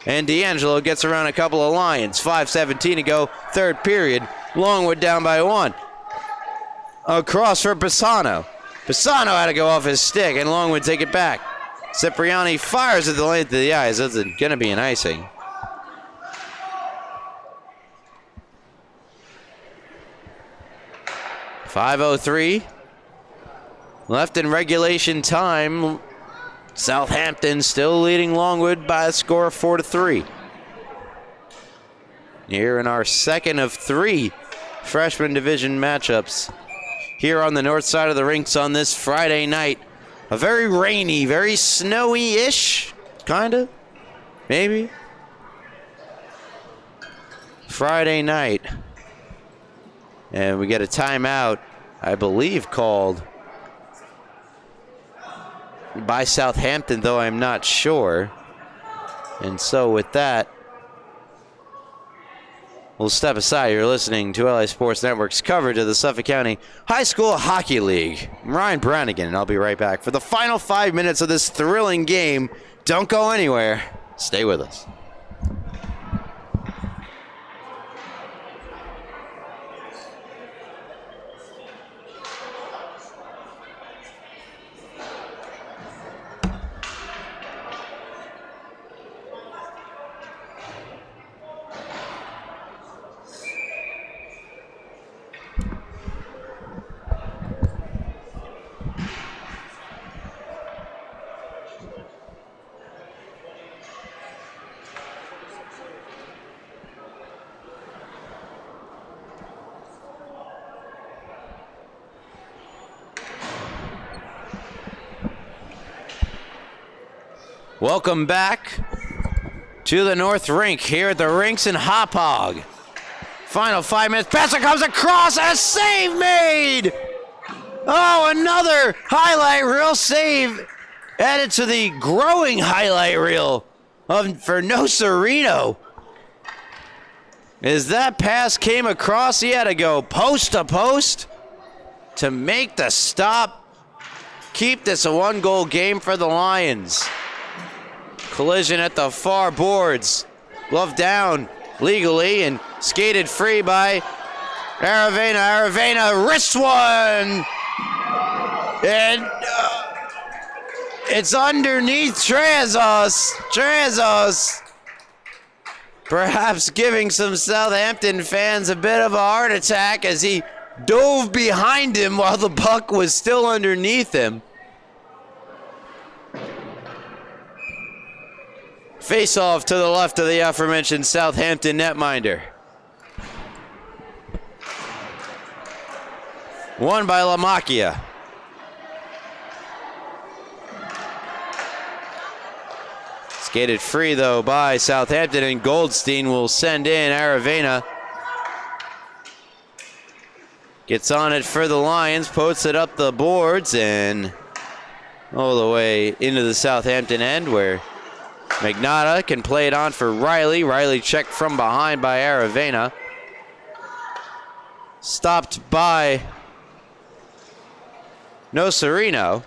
And D'Angelo gets around a couple of Lions. 5:17 to go, third period. Longwood down by 1. Across for Pisano. Pisano had to go off his stick, and Longwood take it back. Cipriani fires at the length of the ice. That's going to be an icing. .503 left in regulation time. Southampton still leading Longwood by a score of 4-3. Here in our second of 3 freshman division matchups here on the north side of the rinks on this Friday night. A very rainy, very snowy-ish, kind of, maybe, Friday night. And we get a timeout, I believe, called by Southampton, though I'm not sure. And so with that, we'll step aside. You're listening to LA Sports Network's coverage of the Suffolk County High School Hockey League. I'm Ryan Brannigan, and I'll be right back for the final 5 minutes of this thrilling game. Don't go anywhere. Stay with us. Welcome back to the North Rink here at the rinks in Hauppauge. Final 5 minutes. Passer comes across. A save made. Oh, another highlight reel save added to the growing highlight reel for Nocerino. As that pass came across, he had to go post to post to make the stop. Keep this a one-goal game for the Lions. Collision at the far boards. Glove down legally and skated free by Aravena. Aravena wrists one. And it's underneath Trezos. Trezos perhaps giving some Southampton fans a bit of a heart attack as he dove behind him while the puck was still underneath him. Face off to the left of the aforementioned Southampton netminder. Won by Lamacchia. Skated free though by Southampton, and Goldstein will send in Aravena. Gets on it for the Lions, posts it up the boards and all the way into the Southampton end where Magnotta can play it on for Riley. Riley checked from behind by Aravena. Stopped by Nocerino.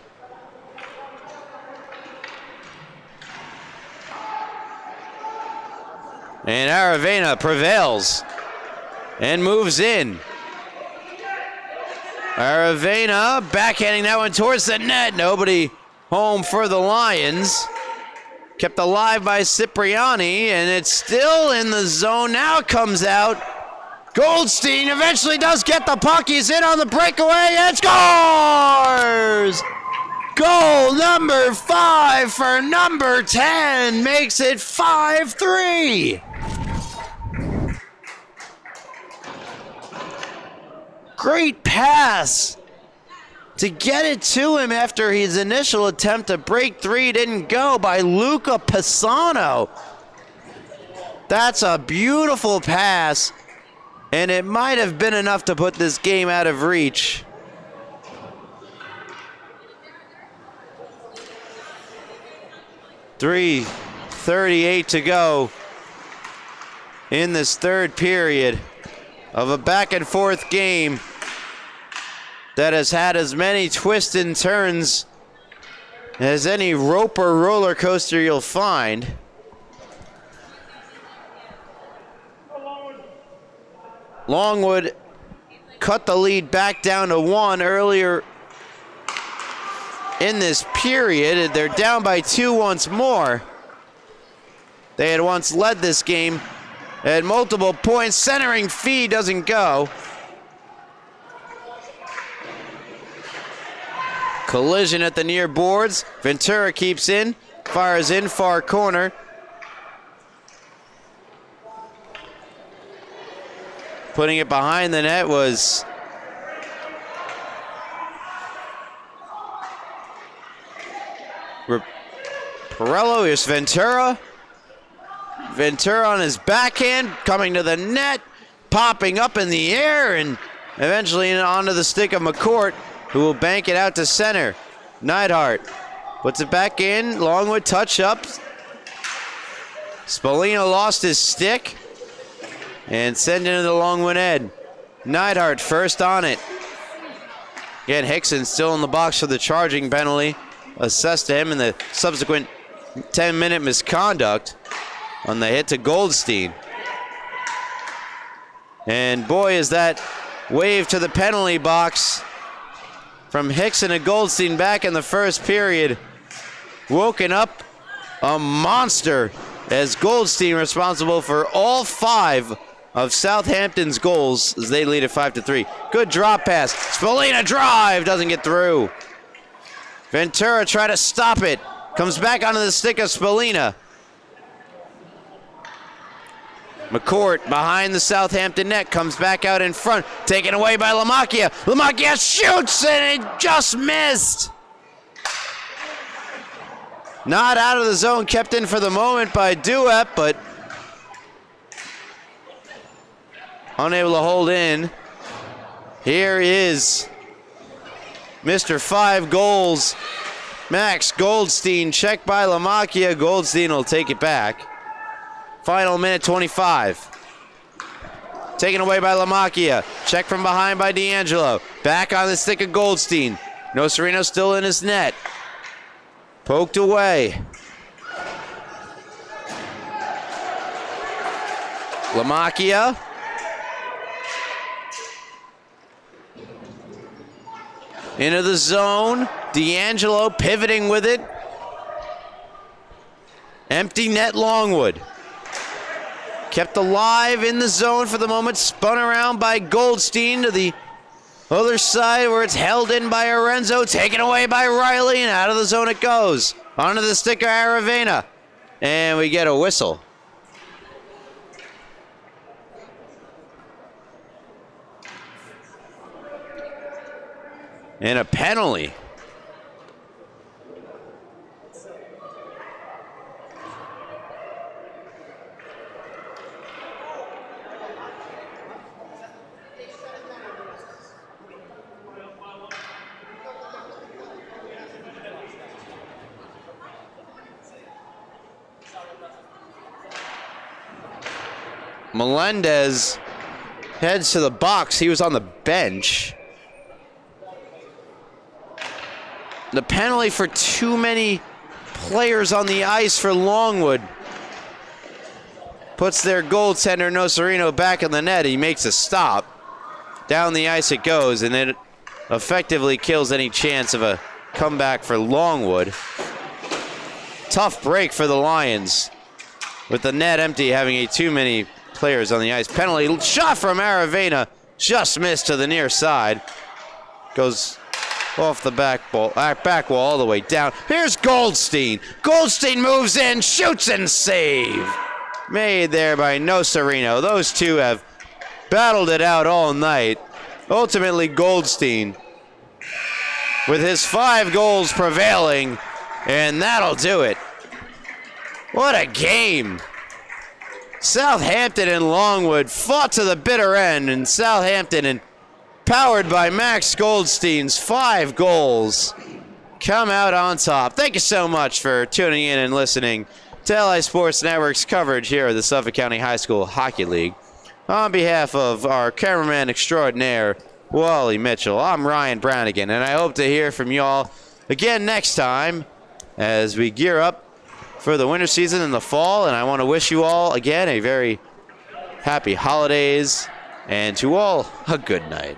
And Aravena prevails and moves in. Aravena backhanding that one towards the net. Nobody home for the Lions. Kept alive by Cipriani, and it's still in the zone. Now it comes out. Goldstein eventually does get the puck. He's in on the breakaway and scores! Goal number 5 for number 10 makes it 5-3. Great pass to get it to him after his initial attempt to break 3 didn't go by Luca Pisano. That's a beautiful pass, and it might have been enough to put this game out of reach. .338 to go in this third period of a back and forth game that has had as many twists and turns as any Roper roller coaster you'll find. Longwood cut the lead back down to 1 earlier in this period. They're down by 2 once more. They had once led this game at multiple points. Centering feed doesn't go. Collision at the near boards. Ventura keeps in, fires in far corner. Putting it behind the net was Perello. Here's Ventura. Ventura on his backhand, coming to the net, popping up in the air, and eventually onto the stick of McCourt, who will bank it out to center. Neidhart puts it back in. Longwood touch up. Spolina lost his stick and sent into the Longwood end. Neidhart first on it. Again, Hickson still in the box for the charging penalty assessed to him in the subsequent 10-minute misconduct on the hit to Goldstein. And boy, is that wave to the penalty box from Hickson and Goldstein back in the first period woken up a monster, as Goldstein responsible for all 5 of Southampton's goals as they lead at 5-3. Good drop pass. Spolina drive, doesn't get through. Ventura try to stop it. Comes back onto the stick of Spolina. McCourt behind the Southampton net, comes back out in front, taken away by Lamacchia. Lamacchia shoots and it just missed. Not out of the zone, kept in for the moment by Duep, but unable to hold in. Here is Mr. 5 goals, Max Goldstein, checked by Lamacchia. Goldstein will take it back. Final minute 25. Taken away by Lamacchia. Check from behind by D'Angelo. Back on the stick of Goldstein. Nocerino still in his net. Poked away. Lamacchia. Into the zone. D'Angelo pivoting with it. Empty net Longwood. Kept alive in the zone for the moment. Spun around by Goldstein to the other side where it's held in by Arenzo. Taken away by Riley, and out of the zone it goes. Onto the stick of Aravena. And we get a whistle. And a penalty. Melendez heads to the box. He was on the bench. The penalty for too many players on the ice for Longwood puts their goaltender Nocerino back in the net. He makes a stop. Down the ice it goes, and it effectively kills any chance of a comeback for Longwood. Tough break for the Lions, with the net empty, having too many players on the ice. Penalty shot from Aravena, just missed to the near side. Goes off the back wall all the way down. Here's Goldstein. Goldstein moves in, shoots and save. Made there by Nocerino. Those two have battled it out all night. Ultimately, Goldstein with his 5 goals prevailing, and that'll do it. What a game. Southampton and Longwood fought to the bitter end, and Southampton, and powered by Max Goldstein's 5 goals, come out on top. Thank you so much for tuning in and listening to LA Sports Network's coverage here of the Suffolk County High School Hockey League. On behalf of our cameraman extraordinaire, Wally Mitchell, I'm Ryan Brannigan, and I hope to hear from y'all again next time as we gear up for the winter season in the fall. And I want to wish you all again a very happy holidays, and to all a good night.